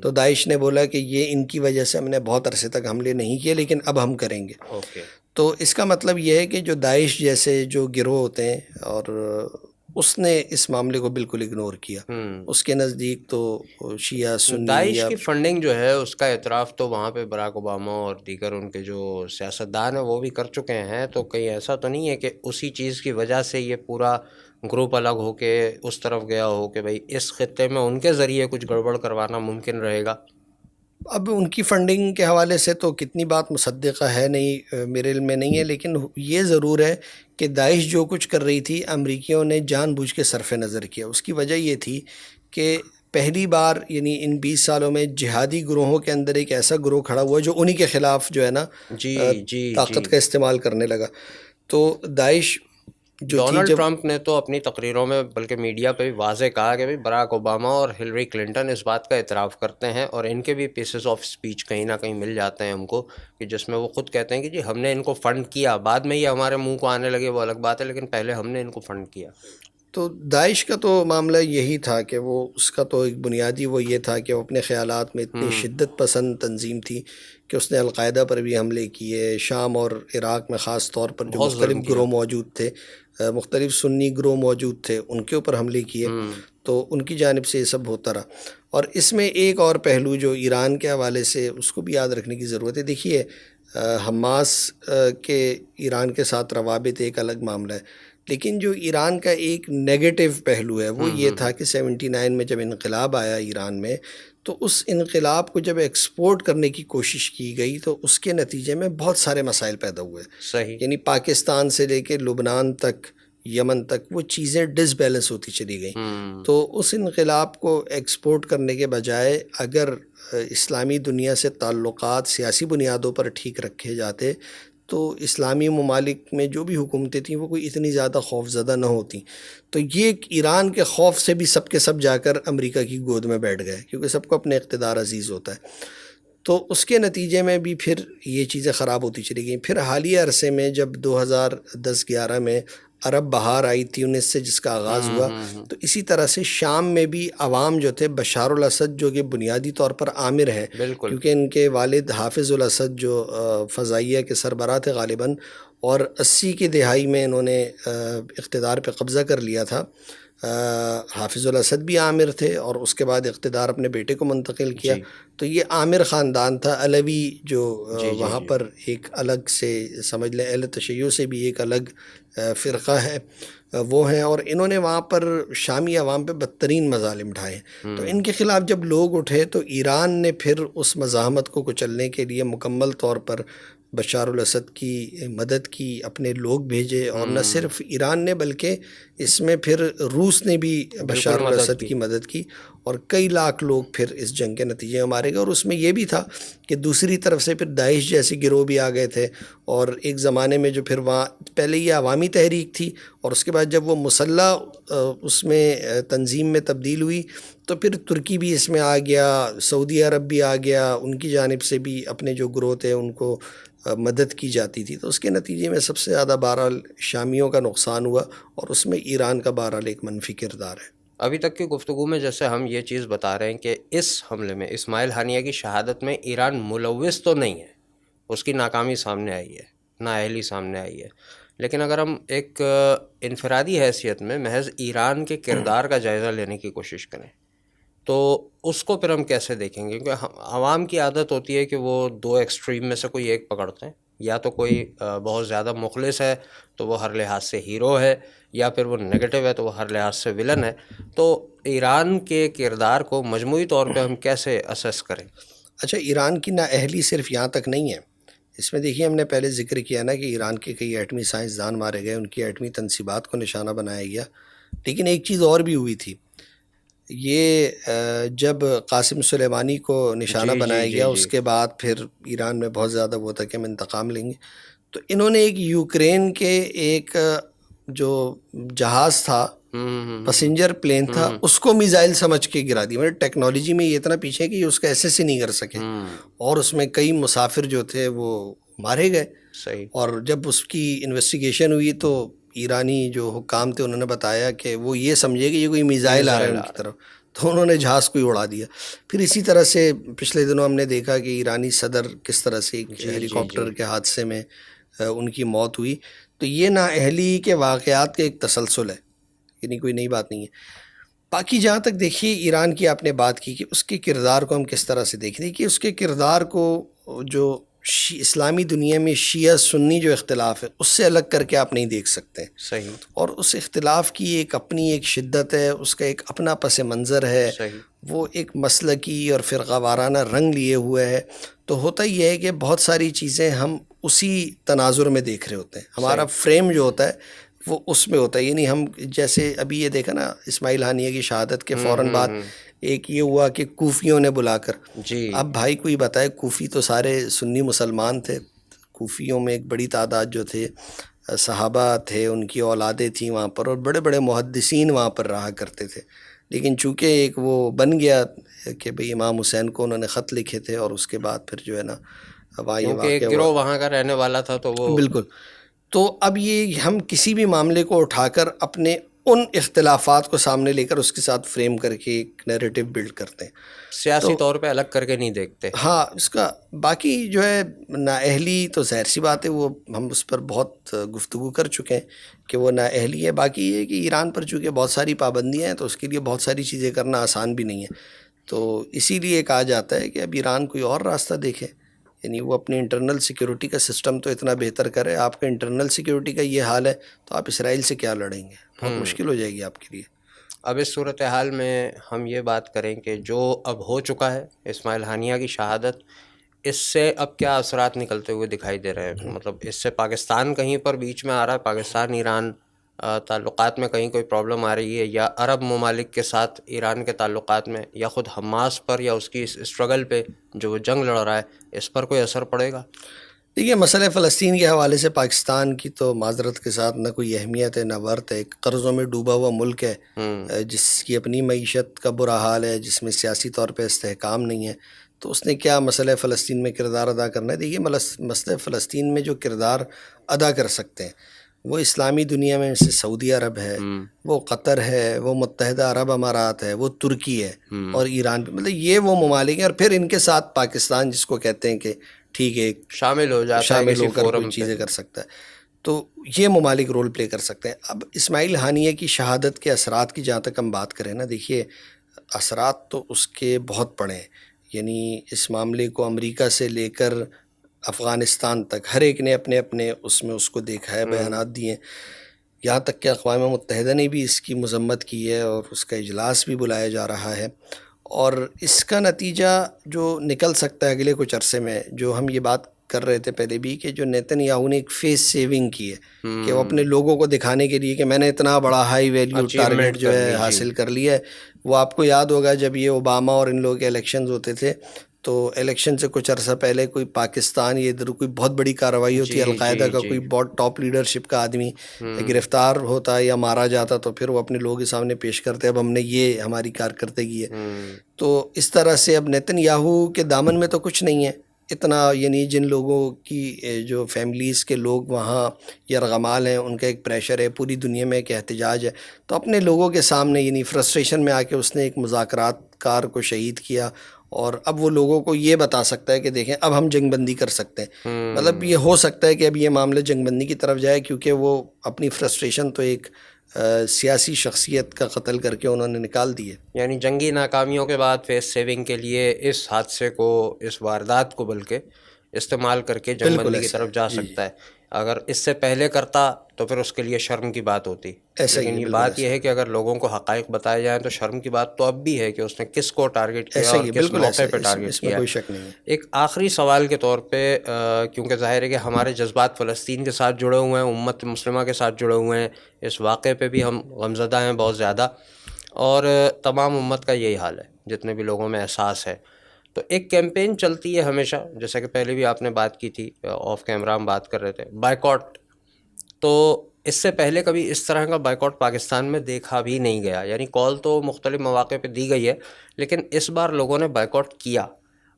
تو داعش نے بولا کہ یہ ان کی وجہ سے ہم نے بہت عرصے تک حملے نہیں کیے لیکن اب ہم کریں گے. اوکے. تو اس کا مطلب یہ ہے کہ جو داعش جیسے جو گروہ ہوتے ہیں اور اس نے اس معاملے کو بالکل اگنور کیا. اس کے نزدیک تو شیعہ سنی داعش کی فنڈنگ جو ہے اس کا اعتراف تو وہاں پہ براک اوباما اور دیگر ان کے جو سیاستدان ہیں وہ بھی کر چکے ہیں. تو کہیں ایسا تو نہیں ہے کہ اسی چیز کی وجہ سے یہ پورا گروپ الگ ہو کے اس طرف گیا ہو کہ بھائی اس خطے میں ان کے ذریعے کچھ گڑبڑ کروانا ممکن رہے گا؟ اب ان کی فنڈنگ کے حوالے سے تو کتنی بات مصدقہ ہے نہیں، میرے علم میں نہیں ہے، لیکن یہ ضرور ہے کہ داعش جو کچھ کر رہی تھی امریکیوں نے جان بوجھ کے صرف نظر کیا. اس کی وجہ یہ تھی کہ پہلی بار یعنی ان 20 سالوں میں جہادی گروہوں کے اندر ایک ایسا گروہ کھڑا ہوا جو انہی کے خلاف جو ہے نا طاقت کا استعمال کرنے لگا. تو داعش جو تھی، ڈونلڈ ٹرمپ نے تو اپنی تقریروں میں بلکہ میڈیا پہ بھی واضح کہا کہ براک اوباما اور ہلری کلنٹن اس بات کا اعتراف کرتے ہیں، اور ان کے بھی پیسز آف اسپیچ کہیں نہ کہیں مل جاتے ہیں ہم کو کہ جس میں وہ خود کہتے ہیں کہ جی ہم نے ان کو فنڈ کیا، بعد میں یہ ہمارے منہ کو آنے لگے وہ الگ بات ہے، لیکن پہلے ہم نے ان کو فنڈ کیا. تو داعش کا تو معاملہ یہی تھا کہ وہ اس کا تو ایک بنیادی وہ یہ تھا کہ وہ اپنے خیالات میں اتنی شدت پسند تنظیم تھی کہ اس نے القاعدہ پر بھی حملے کیے. شام اور عراق میں خاص طور پر جو مختلف گروہ موجود تھے، مختلف سنی گروہ موجود تھے، ان کے اوپر حملے کیے. تو ان کی جانب سے یہ سب ہوتا رہا. اور اس میں ایک اور پہلو جو ایران کے حوالے سے اس کو بھی یاد رکھنے کی ضرورت ہے. دیکھیے حماس کے ایران کے ساتھ روابط ایک الگ معاملہ ہے، لیکن جو ایران کا ایک نیگیٹو پہلو ہے وہ یہ تھا کہ 79 میں جب انقلاب آیا ایران میں، تو اس انقلاب کو جب ایکسپورٹ کرنے کی کوشش کی گئی تو اس کے نتیجے میں بہت سارے مسائل پیدا ہوئے. صحیح. یعنی پاکستان سے لے کے لبنان تک، یمن تک وہ چیزیں ڈس بیلنس ہوتی چلی گئیں. تو اس انقلاب کو ایکسپورٹ کرنے کے بجائے اگر اسلامی دنیا سے تعلقات سیاسی بنیادوں پر ٹھیک رکھے جاتے تو اسلامی ممالک میں جو بھی حکومتیں تھیں وہ کوئی اتنی زیادہ خوف زدہ نہ ہوتی. تو یہ ایران کے خوف سے بھی سب کے سب جا کر امریکہ کی گود میں بیٹھ گئے، کیونکہ سب کو اپنے اقتدار عزیز ہوتا ہے. تو اس کے نتیجے میں بھی پھر یہ چیزیں خراب ہوتی چلی گئیں. پھر حالیہ عرصے میں جب 2010-11 میں عرب بہار آئی تھی 19 سے جس کا آغاز ہوا، تو اسی طرح سے شام میں بھی عوام جو تھے، بشار الاسد جو کہ بنیادی طور پر آمر ہیں کیونکہ ان کے والد حافظ الاسد جو فضائیہ کے سربراہ تھے غالباً، اور 80 کی دہائی میں انہوں نے اقتدار پہ قبضہ کر لیا تھا. حافظ الاسد بھی عامر تھے اور اس کے بعد اقتدار اپنے بیٹے کو منتقل کیا. تو یہ عامر خاندان تھا، علوی جو وہاں پر ایک الگ سے سمجھ لیں اہل تشیع سے بھی ایک الگ فرقہ ہے وہ ہیں، اور انہوں نے وہاں پر شامی عوام پہ بدترین مظالم ڈھائے. تو ان کے خلاف جب لوگ اٹھے تو ایران نے پھر اس مزاحمت کو کچلنے کے لیے مکمل طور پر بشار الاسد کی مدد کی، اپنے لوگ بھیجے، اور نہ صرف ایران نے بلکہ اس میں پھر روس نے بھی بشار الاسد کی مدد کی، اور کئی لاکھ لوگ پھر اس جنگ کے نتیجے میں مارے گئے. اور اس میں یہ بھی تھا کہ دوسری طرف سے پھر داعش جیسے گروہ بھی آ گئے تھے، اور ایک زمانے میں جو پھر وہاں پہلے یہ عوامی تحریک تھی اور اس کے بعد جب وہ مسلح اس میں تنظیم میں تبدیل ہوئی تو پھر ترکی بھی اس میں آ گیا، سعودی عرب بھی آ گیا، ان کی جانب سے بھی اپنے جو گروہ تھے ان کو مدد کی جاتی تھی. تو اس کے نتیجے میں سب سے زیادہ بہرحال شامیوں کا نقصان ہوا، اور اس میں ایران کا بہرحال ایک منفی کردار ہے. ابھی تک کی گفتگو میں جیسے ہم یہ چیز بتا رہے ہیں کہ اس حملے میں اسماعیل ہانیہ کی شہادت میں ایران ملوث تو نہیں ہے، اس کی ناکامی سامنے آئی ہے، نااہلی سامنے آئی ہے، لیکن اگر ہم ایک انفرادی حیثیت میں محض ایران کے کردار کا جائزہ لینے کی کوشش کریں تو اس کو پھر ہم کیسے دیکھیں گے؟ کیونکہ عوام کی عادت ہوتی ہے کہ وہ دو ایکسٹریم میں سے کوئی ایک پکڑتے ہیں، یا تو کوئی بہت زیادہ مخلص ہے تو وہ ہر لحاظ سے ہیرو ہے، یا پھر وہ نگیٹو ہے تو وہ ہر لحاظ سے ولن ہے. تو ایران کے کردار کو مجموعی طور پہ ہم کیسے اسیس کریں؟ اچھا، ایران کی نااہلی صرف یہاں تک نہیں ہے. اس میں دیکھیے، ہم نے پہلے ذکر کیا نا کہ ایران کے کئی ایٹمی سائنسدان مارے گئے، ان کی ایٹمی تنصیبات کو نشانہ بنایا گیا. لیکن ایک چیز اور بھی ہوئی تھی، یہ جب قاسم سلیمانی کو نشانہ جی جی بنایا جی گیا، جی. اس کے بعد پھر ایران میں بہت زیادہ وہ تھا کہ ہم انتقام لیں گے. تو انہوں نے ایک یوکرین کے ایک جو جہاز تھا، پسنجر پلین تھا، اس کو میزائل سمجھ کے گرا دیا. مطلب ٹیکنالوجی میں یہ اتنا پیچھے کہ اس کا ایسے نہیں کر سکے، اور اس میں کئی مسافر جو تھے وہ مارے گئے. صحیح. اور جب اس کی انویسٹیگیشن ہوئی تو ایرانی جو حکام تھے انہوں نے بتایا کہ وہ یہ سمجھے کہ یہ کوئی میزائل آ رہا ہے ان کی طرف، تو انہوں نے جہاز کو ہی اڑا دیا. پھر اسی طرح سے پچھلے دنوں ہم نے دیکھا کہ ایرانی صدر کس طرح سے ہیلی کاپٹر کے حادثے میں ان کی موت ہوئی. تو یہ نااہلی کے واقعات کا ایک تسلسل ہے، یعنی کوئی نئی بات نہیں ہے. باقی جہاں تک دیکھیے ایران کی آپ نے بات کی کہ اس کے کردار کو ہم کس طرح سے دیکھیں، دیکھیے اس کے کردار کو جو اسلامی دنیا میں شیعہ سنی جو اختلاف ہے اس سے الگ کر کے آپ نہیں دیکھ سکتے. صحیح. اور اس اختلاف کی ایک اپنی ایک شدت ہے، اس کا ایک اپنا پس منظر ہے. صحیح. وہ ایک مسلکی اور فرقہ وارانہ رنگ لیے ہوئے ہے. تو ہوتا یہ ہے کہ بہت ساری چیزیں ہم اسی تناظر میں دیکھ رہے ہوتے ہیں. ہمارا فریم جو ہوتا ہے وہ اس میں ہوتا ہے. یعنی ہم جیسے ابھی یہ دیکھا نا اسماعیل ہانیہ کی شہادت کے فوراً بعد ایک یہ ہوا کہ کوفیوں نے بلا کر، جی. اب بھائی کوئی بتائے، کوفی تو سارے سنی مسلمان تھے. کوفیوں میں ایک بڑی تعداد جو تھے صحابہ تھے، ان کی اولادیں تھیں وہاں پر، اور بڑے بڑے محدثین وہاں پر رہا کرتے تھے. لیکن چونکہ ایک وہ بن گیا کہ بھئی امام حسین کو انہوں نے خط لکھے تھے، اور اس کے بعد پھر جو ہے نا وہاں یہ کیونکہ واقعہ ایک ہوا. گروہ وہاں کا رہنے والا تھا تو وہ بالکل. تو اب یہ ہم کسی بھی معاملے کو اٹھا کر اپنے ان اختلافات کو سامنے لے کر اس کے ساتھ فریم کر کے ایک نیریٹو بلڈ کرتے ہیں، سیاسی طور پہ الگ کر کے نہیں دیکھتے. ہاں. اس کا باقی جو ہے نااہلی تو ظاہر سی بات ہے، وہ ہم اس پر بہت گفتگو کر چکے ہیں کہ وہ نااہلی ہے. باقی یہ ہے کہ ایران پر چونکہ بہت ساری پابندیاں ہیں تو اس کے لیے بہت ساری چیزیں کرنا آسان بھی نہیں ہے. تو اسی لیے کہا جاتا ہے کہ اب ایران کوئی اور راستہ دیکھے، یعنی وہ اپنی انٹرنل سیکیورٹی کا سسٹم تو اتنا بہتر کرے. آپ کا انٹرنل سیکیورٹی کا یہ حال ہے تو آپ اسرائیل سے کیا لڑیں گے؟ بہت مشکل ہو جائے گی آپ کے لیے. اب اس صورتحال میں ہم یہ بات کریں کہ جو اب ہو چکا ہے، اسماعیل ہانیہ کی شہادت، اس سے اب کیا اثرات نکلتے ہوئے دکھائی دے رہے ہیں؟ مطلب اس سے پاکستان کہیں پر بیچ میں آ رہا ہے، پاکستان ایران تعلقات میں کہیں کوئی پرابلم آ رہی ہے، یا عرب ممالک کے ساتھ ایران کے تعلقات میں، یا خود حماس پر یا اس کی اس اسٹرگل پہ جو وہ جنگ لڑ رہا ہے اس پر کوئی اثر پڑے گا؟ دیکھیے، مسئلہ فلسطین کے حوالے سے پاکستان کی تو معذرت کے ساتھ نہ کوئی اہمیت ہے نہ ورت ہے. ایک قرضوں میں ڈوبا ہوا ملک ہے جس کی اپنی معیشت کا برا حال ہے، جس میں سیاسی طور پہ استحکام نہیں ہے. تو اس نے کیا مسئلہ فلسطین میں کردار ادا کرنا ہے؟ دیکھیے، مسئلہ فلسطین میں جو کردار ادا کر سکتے ہیں وہ اسلامی دنیا میں جیسے سعودی عرب ہے، وہ قطر ہے، وہ متحدہ عرب امارات ہے، وہ ترکی ہے، اور ایران بھی. مطلب یہ وہ ممالک ہیں، اور پھر ان کے ساتھ پاکستان جس کو کہتے ہیں کہ ٹھیک ہے شامل ہو جاتا ہے شامل کسی ہو کر فورم کوئی پہ. چیزیں کر سکتا ہے. تو یہ ممالک رول پلے کر سکتے ہیں. اب اسماعیل ہانیہ کی شہادت کے اثرات کی جہاں تک ہم بات کریں نا، دیکھیے اثرات تو اس کے بہت پڑے ہیں. یعنی اس معاملے کو امریکہ سے لے کر افغانستان تک ہر ایک نے اپنے اپنے اس میں اس کو دیکھا ہے، بیانات دیے. یہاں تک کہ اقوام متحدہ نے بھی اس کی مذمت کی ہے اور اس کا اجلاس بھی بلایا جا رہا ہے. اور اس کا نتیجہ جو نکل سکتا ہے اگلے کچھ عرصے میں، جو ہم یہ بات کر رہے تھے پہلے بھی کہ جو نیتن یاہو نے ایک فیس سیونگ کی ہے کہ وہ اپنے لوگوں کو دکھانے کے لیے کہ میں نے اتنا بڑا ہائی ویلیو ٹارگیٹ جو ہے حاصل کر لیا ہے. وہ آپ کو یاد ہوگا جب یہ اوباما اور ان لوگوں کے الیکشنز ہوتے تھے تو الیکشن سے کچھ عرصہ پہلے کوئی پاکستان یہ ادھر کوئی بہت بڑی کارروائی ہوتی ہے، القاعدہ کا کوئی بہت ٹاپ لیڈرشپ کا آدمی گرفتار ہوتا یا مارا جاتا تو پھر وہ اپنے لوگوں کے سامنے پیش کرتے اب ہم نے یہ ہماری کارکردگی ہے. تو اس طرح سے اب نیتن یاہو کے دامن میں تو کچھ نہیں ہے اتنا، یعنی جن لوگوں کی جو فیملیز کے لوگ وہاں یرغمال ہیں ان کا ایک پریشر ہے، پوری دنیا میں ایک احتجاج ہے. تو اپنے لوگوں کے سامنے یعنی فرسٹریشن میں آ کے اس نے ایک مذاکرات کار کو شہید کیا، اور اب وہ لوگوں کو یہ بتا سکتا ہے کہ دیکھیں اب ہم جنگ بندی کر سکتے ہیں. مطلب یہ ہو سکتا ہے کہ اب یہ معاملہ جنگ بندی کی طرف جائے، کیونکہ وہ اپنی فرسٹریشن تو ایک سیاسی شخصیت کا قتل کر کے انہوں نے نکال دیے. یعنی جنگی ناکامیوں کے بعد فیس سیونگ کے لیے اس حادثے کو، اس واردات کو بلکہ استعمال کر کے جنگ بندی کی طرف جا سکتا ہے. اگر اس سے پہلے کرتا تو پھر اس کے لیے شرم کی بات ہوتی. لیکن یہ بات یہ ہے کہ اگر لوگوں کو حقائق بتائے جائیں تو شرم کی بات تو اب بھی ہے کہ اس نے کس کو ٹارگٹ کیا اور کس موقع پہ ٹارگٹ کیا. کوئی شک نہیں ہے. ایک آخری سوال کے طور پہ، کیونکہ ظاہر ہے کہ ہمارے جذبات فلسطین کے ساتھ جڑے ہوئے ہیں، امت مسلمہ کے ساتھ جڑے ہوئے ہیں، اس واقعے پہ بھی ہم غمزدہ ہیں بہت زیادہ، اور تمام امت کا یہی حال ہے، جتنے بھی لوگوں میں احساس ہے. تو ایک کیمپین چلتی ہے ہمیشہ، جیسا کہ پہلے بھی آپ نے بات کی تھی، آف کیمرہ ہم بات کر رہے تھے، بائیکاٹ. تو اس سے پہلے کبھی اس طرح کا بائیکاٹ پاکستان میں دیکھا بھی نہیں گیا. یعنی کال تو مختلف مواقع پہ دی گئی ہے، لیکن اس بار لوگوں نے بائیکاٹ کیا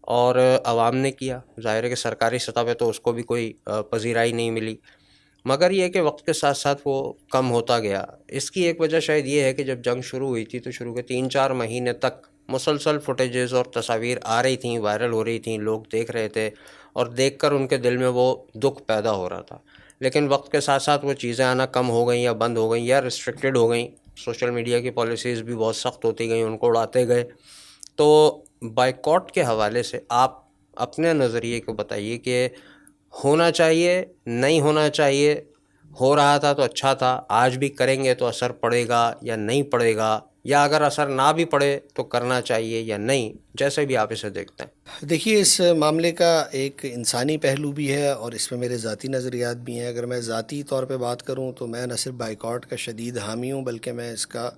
اور عوام نے کیا. ظاہر ہے کہ سرکاری سطح پہ تو اس کو بھی کوئی پذیرائی نہیں ملی، مگر یہ کہ وقت کے ساتھ ساتھ وہ کم ہوتا گیا. اس کی ایک وجہ شاید یہ ہے کہ جب جنگ شروع ہوئی تھی تو شروع کے 3-4 مہینے تک مسلسل فوٹیجز اور تصاویر آ رہی تھیں، وائرل ہو رہی تھیں، لوگ دیکھ رہے تھے اور دیکھ کر ان کے دل میں وہ دکھ پیدا ہو رہا تھا. لیکن وقت کے ساتھ ساتھ وہ چیزیں آنا کم ہو گئیں یا بند ہو گئیں یا ریسٹرکٹیڈ ہو گئیں. سوشل میڈیا کی پالیسیز بھی بہت سخت ہوتی گئیں، ان کو اڑاتے گئے. تو بائیکاٹ کے حوالے سے آپ اپنے نظریے کو بتائیے کہ ہونا چاہیے، نہیں ہونا چاہیے، ہو رہا تھا تو اچھا تھا، آج بھی کریں گے تو اثر پڑے گا یا نہیں پڑے گا، یا اگر اثر نہ بھی پڑے تو کرنا چاہیے یا نہیں، جیسے بھی آپ اسے دیکھتے ہیں. دیکھیے، اس معاملے کا ایک انسانی پہلو بھی ہے اور اس میں میرے ذاتی نظریات بھی ہیں. اگر میں ذاتی طور پہ بات کروں تو میں نہ صرف بائیکاٹ کا شدید حامی ہوں، بلکہ میں اس کا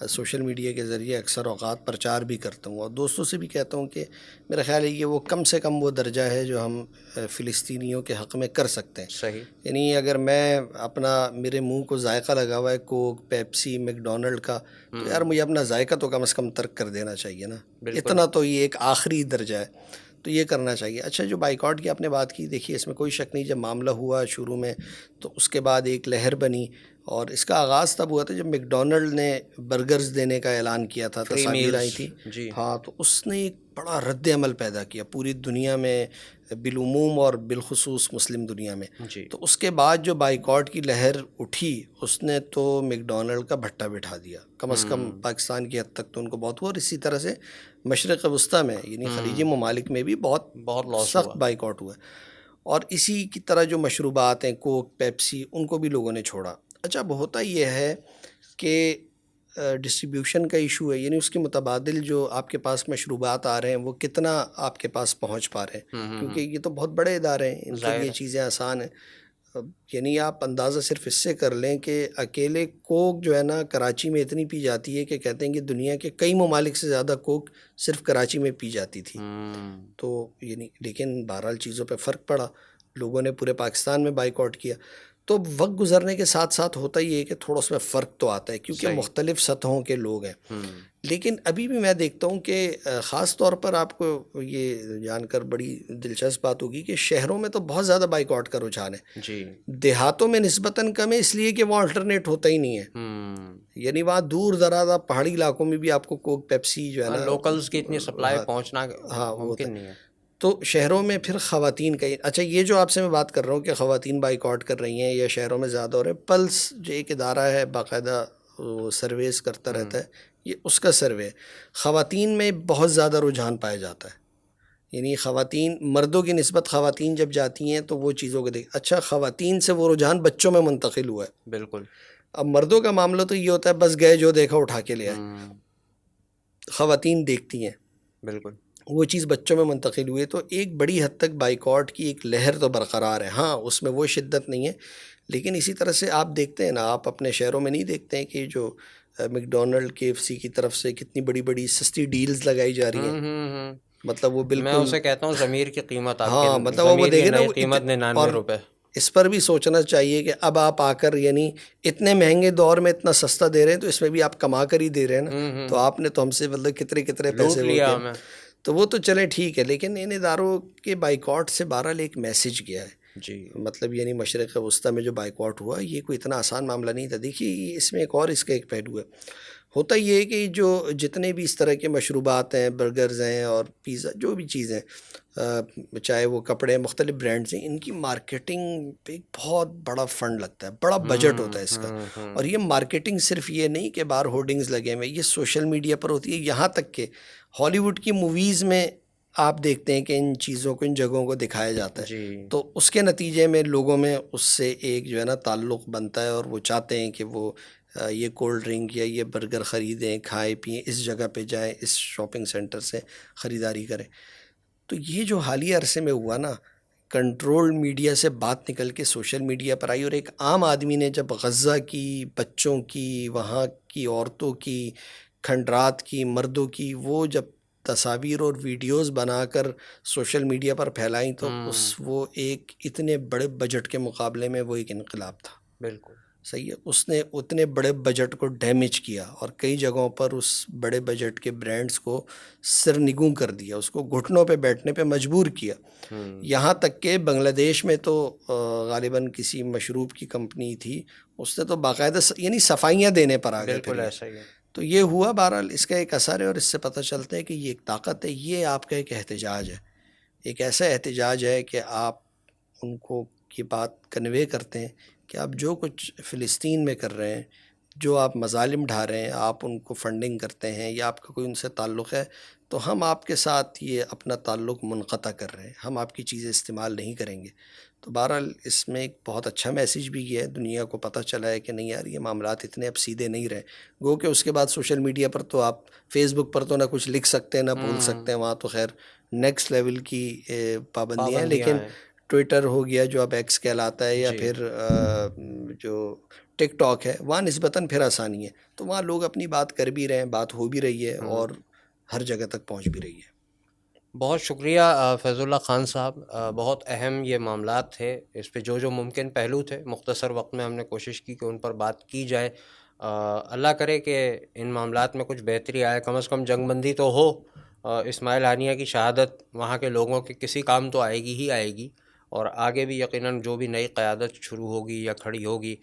سوشل میڈیا کے ذریعے اکثر اوقات پرچار بھی کرتا ہوں اور دوستوں سے بھی کہتا ہوں کہ میرا خیال ہے کہ وہ کم سے کم وہ درجہ ہے جو ہم فلسطینیوں کے حق میں کر سکتے ہیں. صحیح. یعنی اگر میں اپنا، میرے منہ کو ذائقہ لگا ہوا ہے کوک، پیپسی، میک ڈونلڈ کا، تو یار مجھے اپنا ذائقہ تو کم از کم ترک کر دینا چاہیے نا. اتنا تو یہ ایک آخری درجہ ہے، تو یہ کرنا چاہیے. اچھا، جو بائیکاٹ کی آپ نے بات کی، دیکھیے اس میں کوئی شک نہیں، جب معاملہ ہوا شروع میں تو اس کے بعد ایک لہر بنی، اور اس کا آغاز تب ہوا تھا جب میک ڈونلڈ نے برگرز دینے کا اعلان کیا تھا، تصاویر آئی تھی. ہاں، تو اس نے ایک بڑا رد عمل پیدا کیا پوری دنیا میں بالعموم اور بالخصوص مسلم دنیا میں. تو اس کے بعد جو بائیکاٹ کی لہر اٹھی، اس نے تو میک ڈونلڈ کا بھٹا بٹھا دیا، کم از کم پاکستان کی حد تک تو ان کو بہت ہوا، اور اسی طرح سے مشرق وسطیٰ میں یعنی خلیجی ممالک میں بھی بہت سخت بائیکاٹ ہوا. اور اسی کی طرح جو مشروبات ہیں، کوک، پیپسی، ان کو بھی لوگوں نے چھوڑا. اچھا، اب ہوتا یہ ہے کہ ڈسٹریبیوشن کا ایشو ہے، یعنی اس کے متبادل جو آپ کے پاس مشروبات آ رہے ہیں وہ کتنا آپ کے پاس پہنچ پا رہے ہیں، کیونکہ یہ تو بہت بڑے ادارے ہیں، ان کے لیے چیزیں آسان ہیں. یعنی آپ اندازہ صرف اس سے کر لیں کہ اکیلے کوک جو ہے نا کراچی میں اتنی پی جاتی ہے کہ کہتے ہیں کہ دنیا کے کئی ممالک سے زیادہ کوک صرف کراچی میں پی جاتی تھی. تو یعنی لیکن بہرحال چیزوں پہ فرق پڑا، لوگوں نے پورے پاکستان میں بائیکاٹ کیا. تو وقت گزرنے کے ساتھ ساتھ ہوتا یہ ہے کہ تھوڑا اس میں فرق تو آتا ہے، کیونکہ مختلف سطحوں کے لوگ ہیں. لیکن ابھی بھی میں دیکھتا ہوں کہ خاص طور پر آپ کو یہ جان کر بڑی دلچسپ بات ہوگی کہ شہروں میں تو بہت زیادہ بائیکاٹ کا رجحان ہے. دیہاتوں میں نسبتاً کم ہے، اس لیے کہ وہاں الٹرنیٹ ہوتا ہی نہیں ہے. یعنی وہاں دور دراز پہاڑی علاقوں میں بھی آپ کو کوک، پیپسی جو ہے نا، لوکلز کی اتنی سپلائی پہنچنا ممکن نہیں ہے. تو شہروں میں پھر خواتین کا، اچھا یہ جو آپ سے میں بات کر رہا ہوں کہ خواتین بائیکاٹ کر رہی ہیں یا شہروں میں زیادہ ہو رہے ہیں، پلس جو ایک ادارہ ہے باقاعدہ سرویز کرتا رہتا ہے، یہ اس کا سروے، خواتین میں بہت زیادہ رجحان پایا جاتا ہے. یعنی خواتین، مردوں کی نسبت خواتین جب جاتی ہیں تو وہ چیزوں کو اچھا خواتین سے وہ رجحان بچوں میں منتقل ہوا ہے. بالکل. اب مردوں کا معاملہ تو یہ ہوتا ہے بس گئے جو دیکھا اٹھا کے لے آئے، خواتین دیکھتی ہیں. بالکل. وہ چیز بچوں میں منتقل ہوئی، تو ایک بڑی حد تک بائیکاٹ کی ایک لہر تو برقرار ہے. ہاں، اس میں وہ شدت نہیں ہے، لیکن اسی طرح سے آپ دیکھتے ہیں نا، آپ اپنے شہروں میں نہیں دیکھتے ہیں کہ جو میک ڈونلڈ، کے ایف سی کی طرف سے کتنی بڑی بڑی سستی ڈیلز لگائی جا رہی ہیں. مطلب وہ بالکل، میں اسے کہتا ہوں ضمیر کی قیمت. ہاں، مطلب وہ دیکھیں نا، قیمت 99 روپے. اس پر بھی سوچنا چاہیے کہ اب آپ آ کر یعنی اتنے مہنگے دور میں اتنا سستا دے رہے ہیں، تو اس میں بھی آپ کما کر ہی دے رہے ہیں نا. تو آپ نے تو ہم سے مطلب کتنے پیسے لیا، تو وہ تو چلے ٹھیک ہے، لیکن ان اداروں کے بائیکاٹ سے بہرحال ایک میسج گیا ہے جی مطلب یعنی مشرق وسطیٰ میں جو بائیکاٹ ہوا یہ کوئی اتنا آسان معاملہ نہیں تھا. دیکھیے اس میں اس کا ایک پہلو ہے. ہوتا یہ ہے کہ جو جتنے بھی اس طرح کے مشروبات ہیں، برگرز ہیں اور پیزا جو بھی چیزیں، چاہے وہ کپڑے مختلف برانڈز ہیں، ان کی مارکیٹنگ پہ ایک بہت بڑا فنڈ لگتا ہے، بڑا بجٹ ہوتا ہے اس کا. اور یہ مارکیٹنگ صرف یہ نہیں کہ باہر ہورڈنگز لگے ہوئے، یہ سوشل میڈیا پر ہوتی ہے. یہاں تک کہ ہالی ووڈ کی موویز میں آپ دیکھتے ہیں کہ ان چیزوں کو، ان جگہوں کو دکھایا جاتا ہے. جی تو اس کے نتیجے میں لوگوں میں اس سے ایک جو ہے نا تعلق بنتا ہے، اور وہ چاہتے ہیں کہ وہ یہ کولڈ ڈرنک یا یہ برگر خریدیں، کھائیں پئیں، اس جگہ پہ جائیں، اس شاپنگ سینٹر سے خریداری کریں. تو یہ جو حالیہ عرصے میں ہوا نا، کنٹرول میڈیا سے بات نکل کے سوشل میڈیا پر آئی، اور ایک عام آدمی نے جب غزہ کی بچوں کی، وہاں کی عورتوں کی، کھنڈرات کی، مردوں کی وہ جب تصاویر اور ویڈیوز بنا کر سوشل میڈیا پر پھیلائیں تو وہ ایک اتنے بڑے بجٹ کے مقابلے میں وہ ایک انقلاب تھا. بالکل صحیح ہے. اس نے اتنے بڑے بجٹ کو ڈیمیج کیا، اور کئی جگہوں پر اس بڑے بجٹ کے برانڈز کو سرنگوں کر دیا، اس کو گھٹنوں پہ بیٹھنے پہ مجبور کیا. یہاں تک کہ بنگلہ دیش میں تو غالباً کسی مشروب کی کمپنی تھی، اس نے تو باقاعدہ یعنی صفائیاں دینے پر آ گئے. بالکل ایسا ہی ہے. تو یہ ہوا. بہرحال اس کا ایک اثر ہے، اور اس سے پتہ چلتا ہے کہ یہ ایک طاقت ہے. یہ آپ کا ایک احتجاج ہے، ایک ایسا احتجاج ہے کہ آپ ان کو یہ بات کنوے کرتے ہیں کہ آپ جو کچھ فلسطین میں کر رہے ہیں، جو آپ مظالم ڈھا رہے ہیں، آپ ان کو فنڈنگ کرتے ہیں یا آپ کا کوئی ان سے تعلق ہے، تو ہم آپ کے ساتھ یہ اپنا تعلق منقطع کر رہے ہیں، ہم آپ کی چیزیں استعمال نہیں کریں گے. تو بہرحال اس میں ایک بہت اچھا میسیج بھی ہے، دنیا کو پتہ چلا ہے کہ نہیں یار یہ معاملات اتنے اب سیدھے نہیں رہے. گو کہ اس کے بعد سوشل میڈیا پر تو آپ فیس بک پر تو نہ کچھ لکھ سکتے ہیں نہ بول سکتے ہیں، وہاں تو خیر نیکسٹ لیول کی پابندیاں ہیں. لیکن ٹویٹر ہو گیا جو اب ایکس کہلاتا ہے، یا پھر جو ٹک ٹاک ہے، وہاں نسبتاً پھر آسانی ہے. تو وہاں لوگ اپنی بات کر بھی رہے ہیں، بات ہو بھی رہی ہے، اور ہر جگہ تک پہنچ بھی رہی ہے. بہت شکریہ فیض اللہ خان صاحب. بہت اہم یہ معاملات تھے، اس پہ جو ممکن پہلو تھے مختصر وقت میں ہم نے کوشش کی کہ ان پر بات کی جائے. اللہ کرے کہ ان معاملات میں کچھ بہتری آئے، کم از کم جنگ بندی تو ہو. اسماعیل ہانیہ کی شہادت وہاں کے لوگوں کے کسی کام تو آئے گی ہی آئے گی، اور آگے بھی یقیناً جو بھی نئی قیادت شروع ہوگی یا کھڑی ہوگی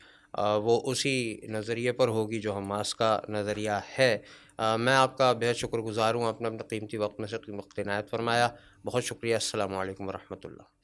وہ اسی نظریے پر ہوگی جو حماس کا نظریہ ہے. میں آپ کا بہت شکر گزار ہوں، آپ نے اپنے قیمتی وقت میں سے قیمت عنایت فرمایا. بہت شکریہ. السلام علیکم ورحمۃ اللہ.